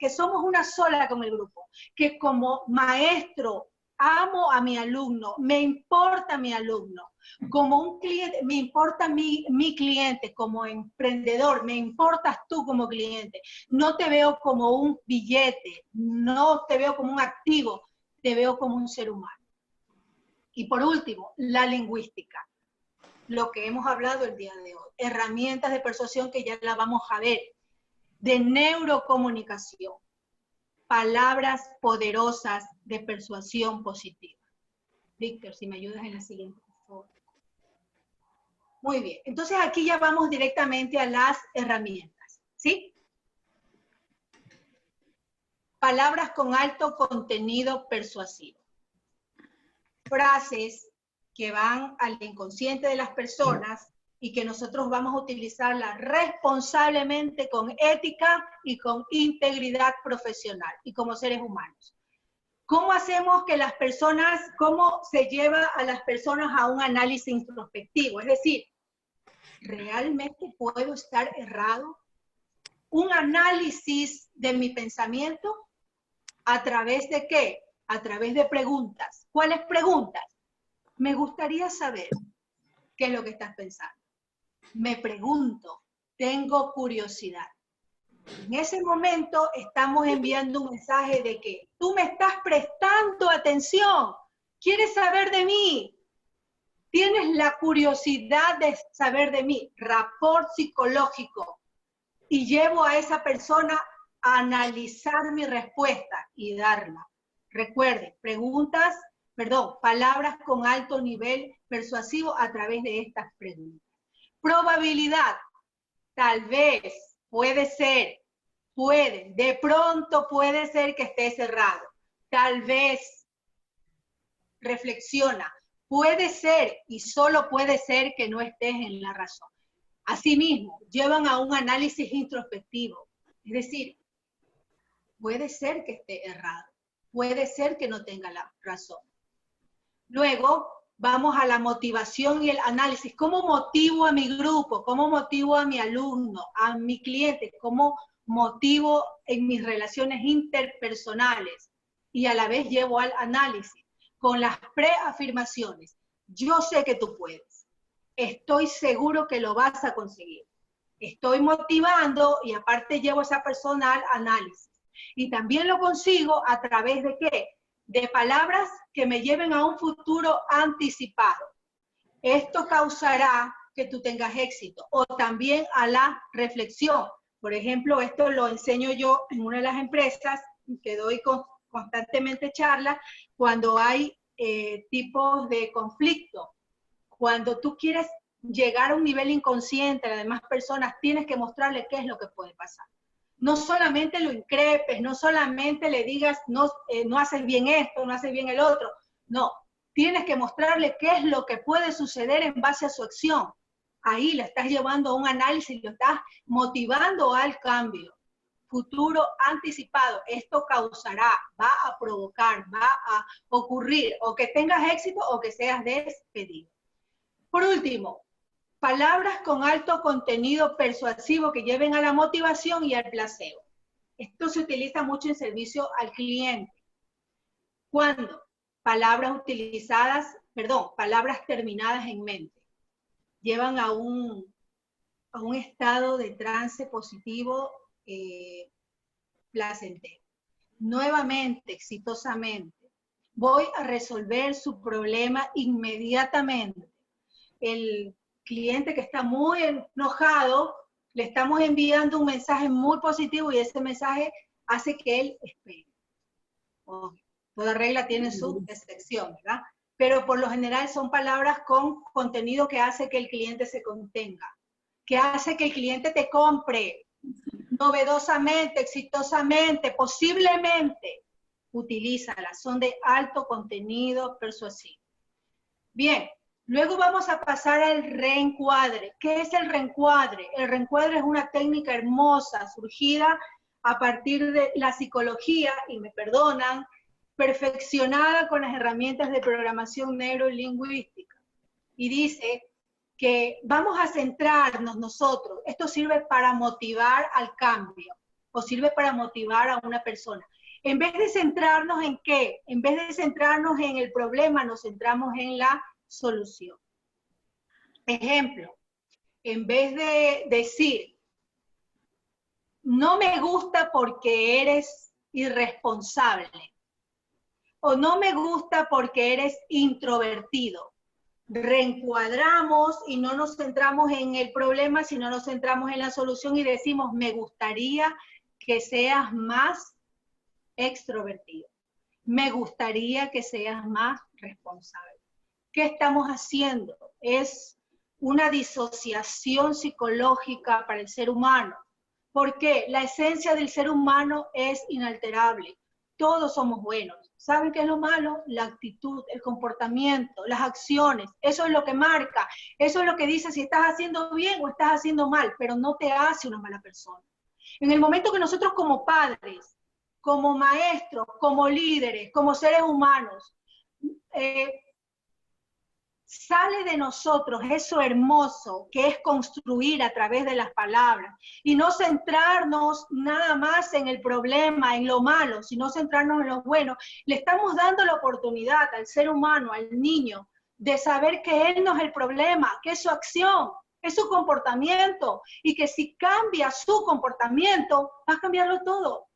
somos una sola con el grupo, que como maestro amo a mi alumno, me importa mi alumno, como un cliente, me importa mi cliente, como emprendedor, me importas tú como cliente, no te veo como un billete, no te veo como un activo, te veo como un ser humano. Y por último, la lingüística, lo que hemos hablado el día de hoy, herramientas de persuasión que ya la vamos a ver, de neurocomunicación, palabras poderosas de persuasión positiva. Víctor, si me ayudas en la siguiente, por favor. Muy bien, entonces aquí ya vamos directamente a las herramientas, ¿sí? Palabras con alto contenido persuasivo. Frases que van al inconsciente de las personas y que nosotros vamos a utilizarlas responsablemente con ética y con integridad profesional y como seres humanos. ¿Cómo hacemos que las personas, cómo se lleva a las personas a un análisis introspectivo? Es decir, ¿realmente puedo estar errado? Un análisis de mi pensamiento, ¿a través de qué? A través de preguntas. ¿Cuáles preguntas? Me gustaría saber qué es lo que estás pensando. Me pregunto, tengo curiosidad. En ese momento estamos enviando un mensaje de que tú me estás prestando atención, quieres saber de mí, tienes la curiosidad de saber de mí, rapport psicológico, y llevo a esa persona a analizar mi respuesta y darla. Recuerden, preguntas palabras con alto nivel persuasivo a través de estas preguntas. Probabilidad, tal vez, puede ser, puede, de pronto puede ser que esté cerrado, tal vez, reflexiona, puede ser y solo puede ser que no estés en la razón. Asimismo, llevan a un análisis introspectivo, es decir, puede ser que esté errado, puede ser que no tenga la razón. Luego, vamos a la motivación y el análisis. ¿Cómo motivo a mi grupo? ¿Cómo motivo a mi alumno, a mi cliente? ¿Cómo motivo en mis relaciones interpersonales? Y a la vez llevo al análisis con las preafirmaciones. Yo sé que tú puedes. Estoy seguro que lo vas a conseguir. Estoy motivando y aparte llevo a esa persona al análisis. Y también lo consigo a través de ¿qué? De palabras que me lleven a un futuro anticipado. Esto causará que tú tengas éxito. O también a la reflexión. Por ejemplo, esto lo enseño yo en una de las empresas que doy constantemente charlas cuando hay tipos de conflicto. Cuando tú quieres llegar a un nivel inconsciente a las demás personas, tienes que mostrarle qué es lo que puede pasar. No solamente lo increpes, no solamente le digas, no haces bien esto, no haces bien el otro. No, tienes que mostrarle qué es lo que puede suceder en base a su acción. Ahí le estás llevando a un análisis, lo estás motivando al cambio. Futuro anticipado, esto causará, va a provocar, va a ocurrir, o que tengas éxito o que seas despedido. Por último, palabras con alto contenido persuasivo que lleven a la motivación y al placebo. Esto se utiliza mucho en servicio al cliente. Cuando palabras terminadas en mente, llevan a un estado de trance positivo placentero. Nuevamente, exitosamente, voy a resolver su problema inmediatamente. El cliente que está muy enojado, le estamos enviando un mensaje muy positivo y ese mensaje hace que él espere. Toda regla tiene su excepción, ¿verdad? Pero por lo general son palabras con contenido que hace que el cliente se contenga, que hace que el cliente te compre novedosamente, exitosamente, posiblemente. Utilízalas, son de alto contenido persuasivo. Bien. Luego vamos a pasar al reencuadre. ¿Qué es el reencuadre? El reencuadre es una técnica hermosa, surgida a partir de la psicología, y me perdonan, perfeccionada con las herramientas de programación neurolingüística. Y dice que vamos a centrarnos nosotros, esto sirve para motivar al cambio, o sirve para motivar a una persona. En vez de centrarnos en qué, en vez de centrarnos en el problema, nos centramos en la solución. Ejemplo, en vez de decir, no me gusta porque eres irresponsable, o no me gusta porque eres introvertido, reencuadramos y no nos centramos en el problema, sino nos centramos en la solución y decimos, me gustaría que seas más extrovertido, me gustaría que seas más responsable. ¿Qué estamos haciendo? Es una disociación psicológica para el ser humano. ¿Por qué? La esencia del ser humano es inalterable. Todos somos buenos. ¿Saben qué es lo malo? La actitud, el comportamiento, las acciones. Eso es lo que marca. Eso es lo que dice si estás haciendo bien o estás haciendo mal, pero no te hace una mala persona. En el momento que nosotros como padres, como maestros, como líderes, como seres humanos, sale de nosotros eso hermoso que es construir a través de las palabras y no centrarnos nada más en el problema, en lo malo, sino centrarnos en lo bueno. Le estamos dando la oportunidad al ser humano, al niño, de saber que él no es el problema, que es su acción, es su comportamiento y que si cambia su comportamiento, va a cambiarlo todo.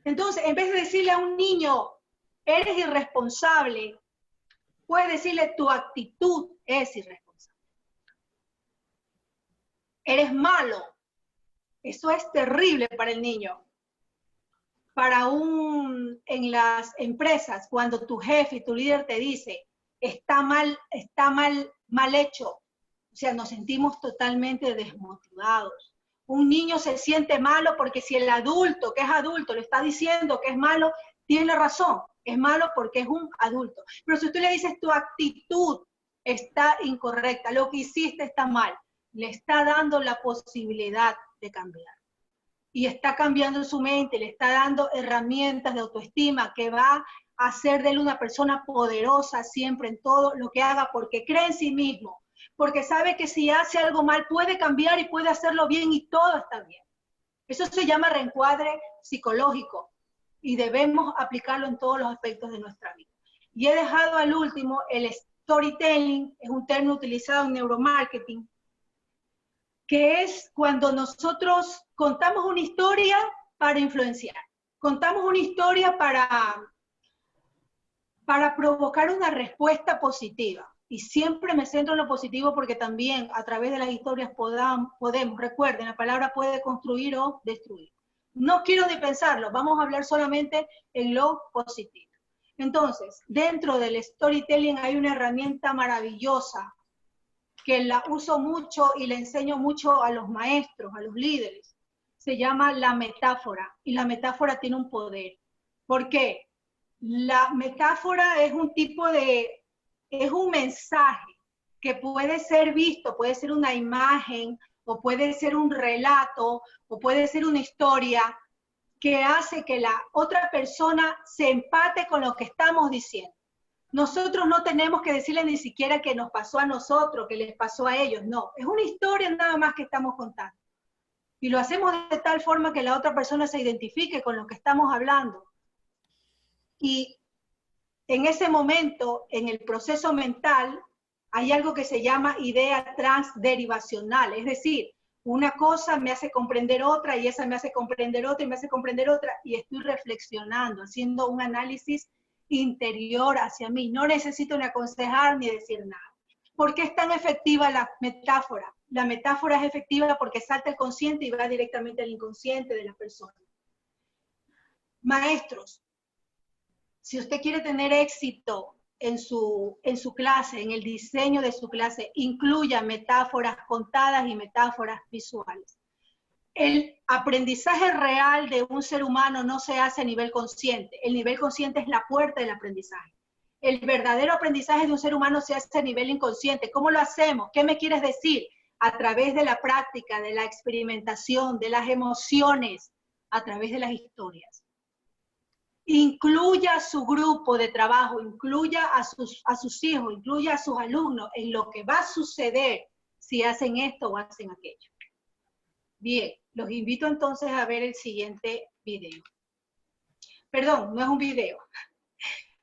Entonces, en vez de decirle a un niño, eres irresponsable, puedes decirle, tu actitud es irresponsable. Eres malo. Eso es terrible para el niño. en las empresas, cuando tu jefe y tu líder te dice, está mal hecho, o sea, nos sentimos totalmente desmotivados. Un niño se siente malo porque si el adulto, que es adulto, le está diciendo que es malo, tiene razón, es malo porque es un adulto. Pero si tú le dices tu actitud está incorrecta, lo que hiciste está mal, le está dando la posibilidad de cambiar. Y está cambiando su mente, le está dando herramientas de autoestima que va a hacer de él una persona poderosa siempre en todo lo que haga, porque cree en sí mismo, porque sabe que si hace algo mal puede cambiar y puede hacerlo bien y todo está bien. Eso se llama reencuadre psicológico y debemos aplicarlo en todos los aspectos de nuestra vida. Y he dejado al último el storytelling, es un término utilizado en neuromarketing, que es cuando nosotros contamos una historia para influenciar, contamos una historia para provocar una respuesta positiva. Y siempre me centro en lo positivo porque también a través de las historias podemos, recuerden, la palabra puede construir o destruir. No quiero ni pensarlo, vamos a hablar solamente en lo positivo. Entonces, dentro del storytelling hay una herramienta maravillosa que la uso mucho y le enseño mucho a los maestros, a los líderes. Se llama la metáfora, y la metáfora tiene un poder. ¿Por qué? La metáfora es es un mensaje que puede ser visto, puede ser una imagen, o puede ser un relato, o puede ser una historia que hace que la otra persona se empate con lo que estamos diciendo. Nosotros no tenemos que decirle ni siquiera que nos pasó a nosotros, que les pasó a ellos, no. Es una historia nada más que estamos contando. Y lo hacemos de tal forma que la otra persona se identifique con lo que estamos hablando. Y en ese momento, en el proceso mental, hay algo que se llama idea transderivacional, es decir, una cosa me hace comprender otra, y esa me hace comprender otra, y me hace comprender otra, y estoy reflexionando, haciendo un análisis interior hacia mí. No necesito ni aconsejar ni decir nada. ¿Por qué es tan efectiva la metáfora? La metáfora es efectiva porque salta el consciente y va directamente al inconsciente de la persona. Maestros, si usted quiere tener éxito en su clase, en el diseño de su clase, incluya metáforas contadas y metáforas visuales. El aprendizaje real de un ser humano no se hace a nivel consciente. El nivel consciente es la puerta del aprendizaje. El verdadero aprendizaje de un ser humano se hace a nivel inconsciente. ¿Cómo lo hacemos? ¿Qué me quieres decir? A través de la práctica, de la experimentación, de las emociones, a través de las historias. Incluya a su grupo de trabajo, incluya a sus hijos, incluya a sus alumnos en lo que va a suceder si hacen esto o hacen aquello. Bien, los invito entonces a ver el siguiente video. Perdón, no es un video.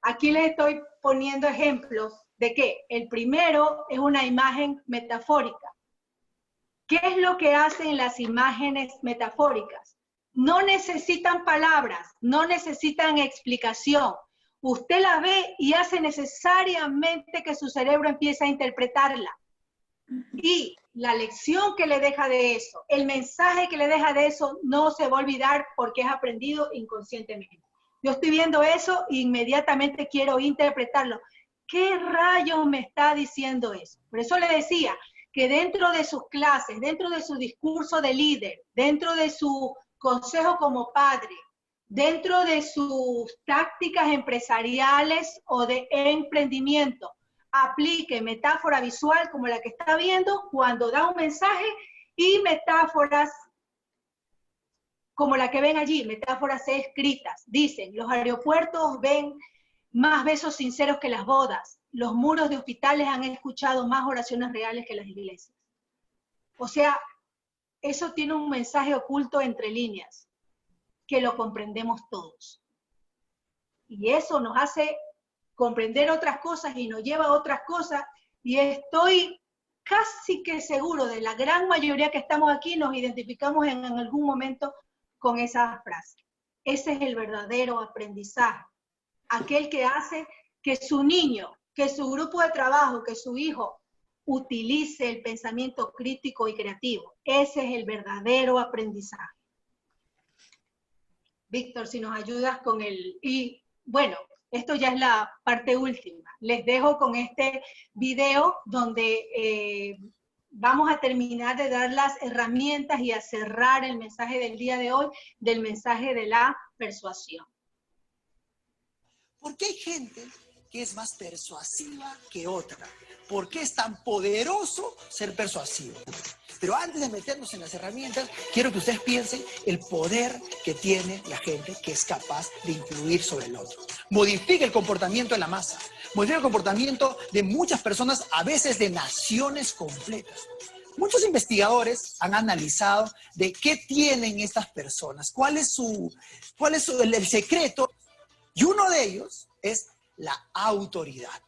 Aquí les estoy poniendo ejemplos de que el primero es una imagen metafórica. ¿Qué es lo que hacen las imágenes metafóricas? No necesitan palabras, no necesitan explicación. Usted la ve y hace necesariamente que su cerebro empiece a interpretarla. Y la lección que le deja de eso, el mensaje que le deja de eso, no se va a olvidar porque es aprendido inconscientemente. Yo estoy viendo eso e inmediatamente quiero interpretarlo. ¿Qué rayos me está diciendo eso? Por eso le decía que dentro de sus clases, dentro de su discurso de líder, dentro de su consejo como padre, dentro de sus tácticas empresariales o de emprendimiento, aplique metáfora visual como la que está viendo cuando da un mensaje y metáforas como la que ven allí, metáforas escritas. Dicen, los aeropuertos ven más besos sinceros que las bodas. Los muros de hospitales han escuchado más oraciones reales que las iglesias. O sea, eso tiene un mensaje oculto entre líneas, que lo comprendemos todos. Y eso nos hace comprender otras cosas y nos lleva a otras cosas, y estoy casi que seguro de la gran mayoría que estamos aquí nos identificamos en algún momento con esa frase. Ese es el verdadero aprendizaje, aquel que hace que su niño, que su grupo de trabajo, que su hijo utilice el pensamiento crítico y creativo. Ese es el verdadero aprendizaje. Víctor, si nos ayudas con el... Y bueno, esto ya es la parte última. Les dejo con este video donde vamos a terminar de dar las herramientas y a cerrar el mensaje del día de hoy, del mensaje de la persuasión. ¿Por qué hay gente que es más persuasiva que otra? ¿Por qué es tan poderoso ser persuasivo? Pero antes de meternos en las herramientas, quiero que ustedes piensen el poder que tiene la gente que es capaz de influir sobre el otro. Modifica el comportamiento de la masa, modifica el comportamiento de muchas personas, a veces de naciones completas. Muchos investigadores han analizado de qué tienen estas personas, cuál es el secreto, y uno de ellos es la autoridad.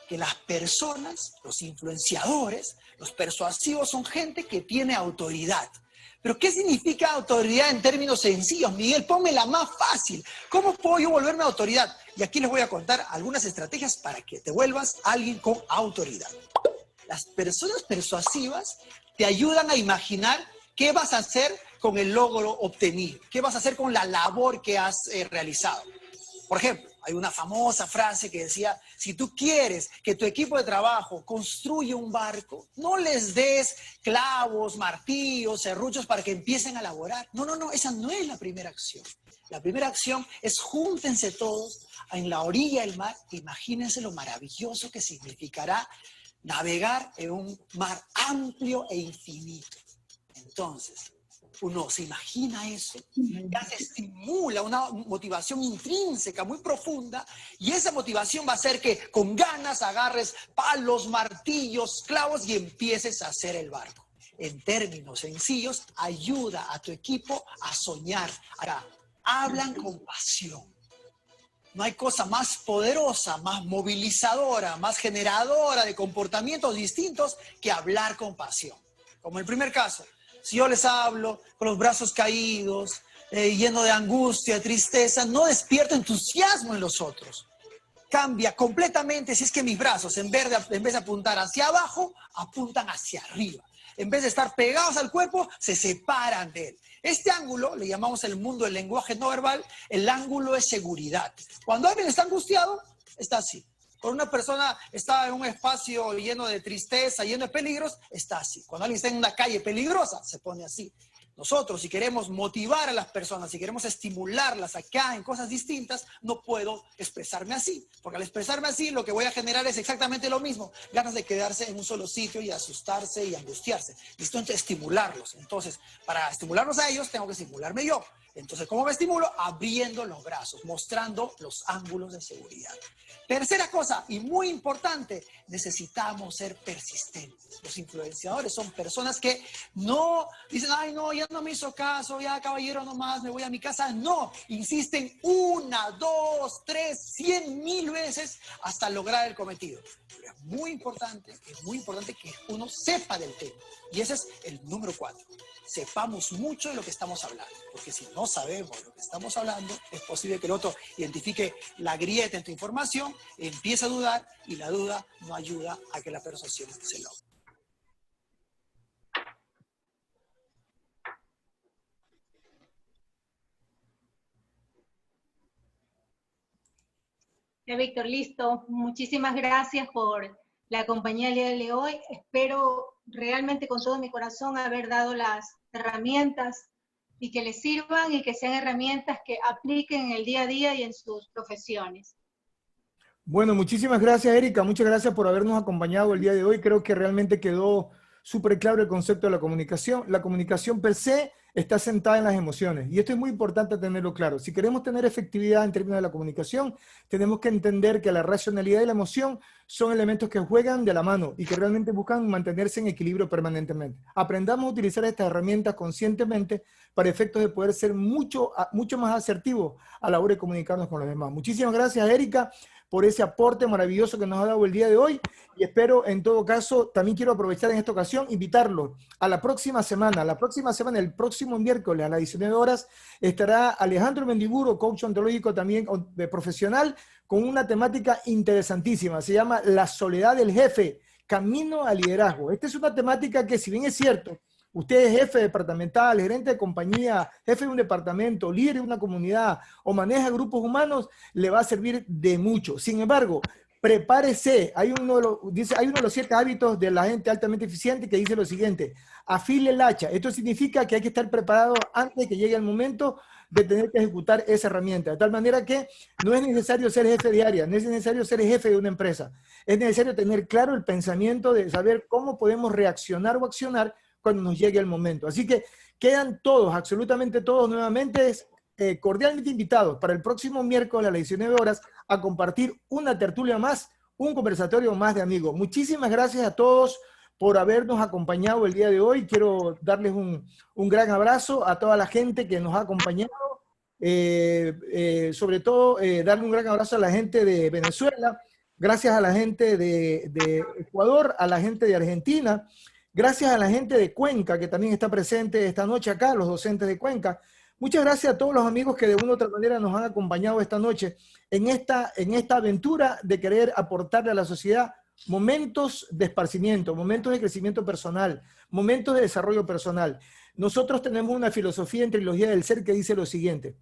Que las personas, los influenciadores, los persuasivos son gente que tiene autoridad. ¿Pero qué significa autoridad en términos sencillos? Miguel, ponme la más fácil. ¿Cómo puedo yo volverme autoridad? Y aquí les voy a contar algunas estrategias para que te vuelvas alguien con autoridad. Las personas persuasivas te ayudan a imaginar qué vas a hacer con el logro obtenido, qué vas a hacer con la labor que has realizado. Por ejemplo, hay una famosa frase que decía, si tú quieres que tu equipo de trabajo construya un barco, no les des clavos, martillos, serruchos para que empiecen a laborar. No, no, no, esa no es la primera acción. La primera acción es júntense todos en la orilla del mar, imagínense lo maravilloso que significará navegar en un mar amplio e infinito. Entonces, uno se imagina eso, ya se estimula una motivación intrínseca muy profunda, y esa motivación va a hacer que con ganas agarres palos, martillos, clavos y empieces a hacer el barco. En términos sencillos, ayuda a tu equipo a soñar. Ahora, hablan con pasión. No hay cosa más poderosa, más movilizadora, más generadora de comportamientos distintos que hablar con pasión. Como el primer caso. Si yo les hablo con los brazos caídos, lleno de angustia, de tristeza, no despierto entusiasmo en los otros. Cambia completamente si es que mis brazos, en vez de apuntar hacia abajo, apuntan hacia arriba. En vez de estar pegados al cuerpo, se separan de él. Este ángulo, le llamamos el mundo del lenguaje no verbal, el ángulo es seguridad. Cuando alguien está angustiado, está así. Cuando una persona está en un espacio lleno de tristeza, lleno de peligros, está así. Cuando alguien está en una calle peligrosa, se pone así. Nosotros, si queremos motivar a las personas, si queremos estimularlas acá en cosas distintas, no puedo expresarme así. Porque al expresarme así, lo que voy a generar es exactamente lo mismo. Ganas de quedarse en un solo sitio y asustarse y angustiarse. Necesito estimularlos. Entonces, para estimularlos a ellos, tengo que estimularme yo. Entonces, ¿cómo me estimulo? Abriendo los brazos, mostrando los ángulos de seguridad. Tercera cosa, y muy importante, necesitamos ser persistentes. Los influenciadores son personas que no dicen, ay, no, ya no me hizo caso, ya caballero nomás, me voy a mi casa. No, insisten 1, 2, 3, 100,000 veces hasta lograr el cometido. Pero es muy importante que uno sepa del tema. Y ese es el número 4. Sepamos mucho de lo que estamos hablando, porque si no sabemos lo que estamos hablando, es posible que el otro identifique la grieta en tu información, empiece a dudar, y la duda no ayuda a que la persuasión se logre. Ya, Víctor, listo. Muchísimas gracias por la compañía el día de hoy. Espero realmente con todo mi corazón haber dado las herramientas y que les sirvan y que sean herramientas que apliquen en el día a día y en sus profesiones. Bueno, muchísimas gracias, Erika. Muchas gracias por habernos acompañado el día de hoy. Creo que realmente quedó súper claro el concepto de la comunicación. La comunicación per se está sentada en las emociones. Y esto es muy importante tenerlo claro. Si queremos tener efectividad en términos de la comunicación, tenemos que entender que la racionalidad y la emoción son elementos que juegan de la mano y que realmente buscan mantenerse en equilibrio permanentemente. Aprendamos a utilizar estas herramientas conscientemente para efectos de poder ser mucho más asertivos a la hora de comunicarnos con los demás. Muchísimas gracias, Erika, por ese aporte maravilloso que nos ha dado el día de hoy, y espero, en todo caso, también quiero aprovechar en esta ocasión, invitarlos a la próxima semana, el próximo miércoles a las 19 horas, estará Alejandro Mendiburo, coach ontológico también de profesional, con una temática interesantísima, se llama La soledad del jefe, camino al liderazgo. Esta es una temática que, si bien es cierto, Usted es jefe departamental, gerente de compañía, jefe de un departamento, líder de una comunidad o maneja grupos humanos, le va a servir de mucho. Sin embargo, prepárese. Hay uno de los 7 hábitos de la gente altamente eficiente que dice lo siguiente: afile el hacha. Esto significa que hay que estar preparado antes de que llegue el momento de tener que ejecutar esa herramienta. De tal manera que no es necesario ser jefe de área, no es necesario ser jefe de una empresa. Es necesario tener claro el pensamiento de saber cómo podemos reaccionar o accionar cuando nos llegue el momento. Así que quedan todos, absolutamente todos, nuevamente cordialmente invitados para el próximo miércoles a las 19 horas a compartir una tertulia más, un conversatorio más de amigos. Muchísimas gracias a todos por habernos acompañado el día de hoy. Quiero darles un gran abrazo a toda la gente que nos ha acompañado. Sobre todo, darle un gran abrazo a la gente de Venezuela, gracias a la gente de Ecuador, a la gente de Argentina, gracias a la gente de Cuenca, que también está presente esta noche acá, los docentes de Cuenca. Muchas gracias a todos los amigos que de una u otra manera nos han acompañado esta noche en esta aventura de querer aportarle a la sociedad momentos de esparcimiento, momentos de crecimiento personal, momentos de desarrollo personal. Nosotros tenemos una filosofía en Trilogía del Ser que dice lo siguiente: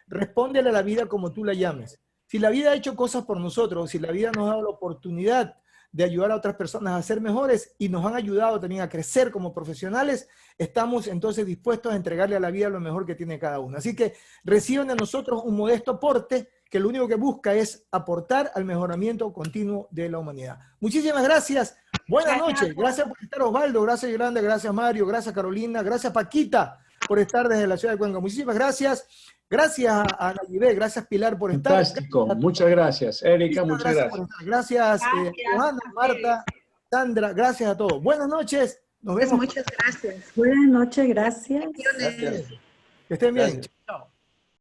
respóndele a la vida como tú la llames. Si la vida ha hecho cosas por nosotros, si la vida nos ha dado la oportunidad de ayudar a otras personas a ser mejores y nos han ayudado también a crecer como profesionales, estamos entonces dispuestos a entregarle a la vida lo mejor que tiene cada uno. Así que reciban de nosotros un modesto aporte que lo único que busca es aportar al mejoramiento continuo de la humanidad. Muchísimas gracias. Buenas noches. Gracias por estar, Osvaldo. Gracias, Yolanda. Gracias, Mario. Gracias, Carolina. Gracias, Paquita, por estar desde la ciudad de Cuenca. Muchísimas gracias. Gracias a Nayibé, gracias Pilar por estar. Fantástico, muchas gracias. Erika, muchas gracias. Gracias, Johanna, Marta, Sandra, gracias a todos. Buenas noches, nos vemos. Muchas gracias. Buenas noches, gracias. Gracias. Que estén bien. Gracias.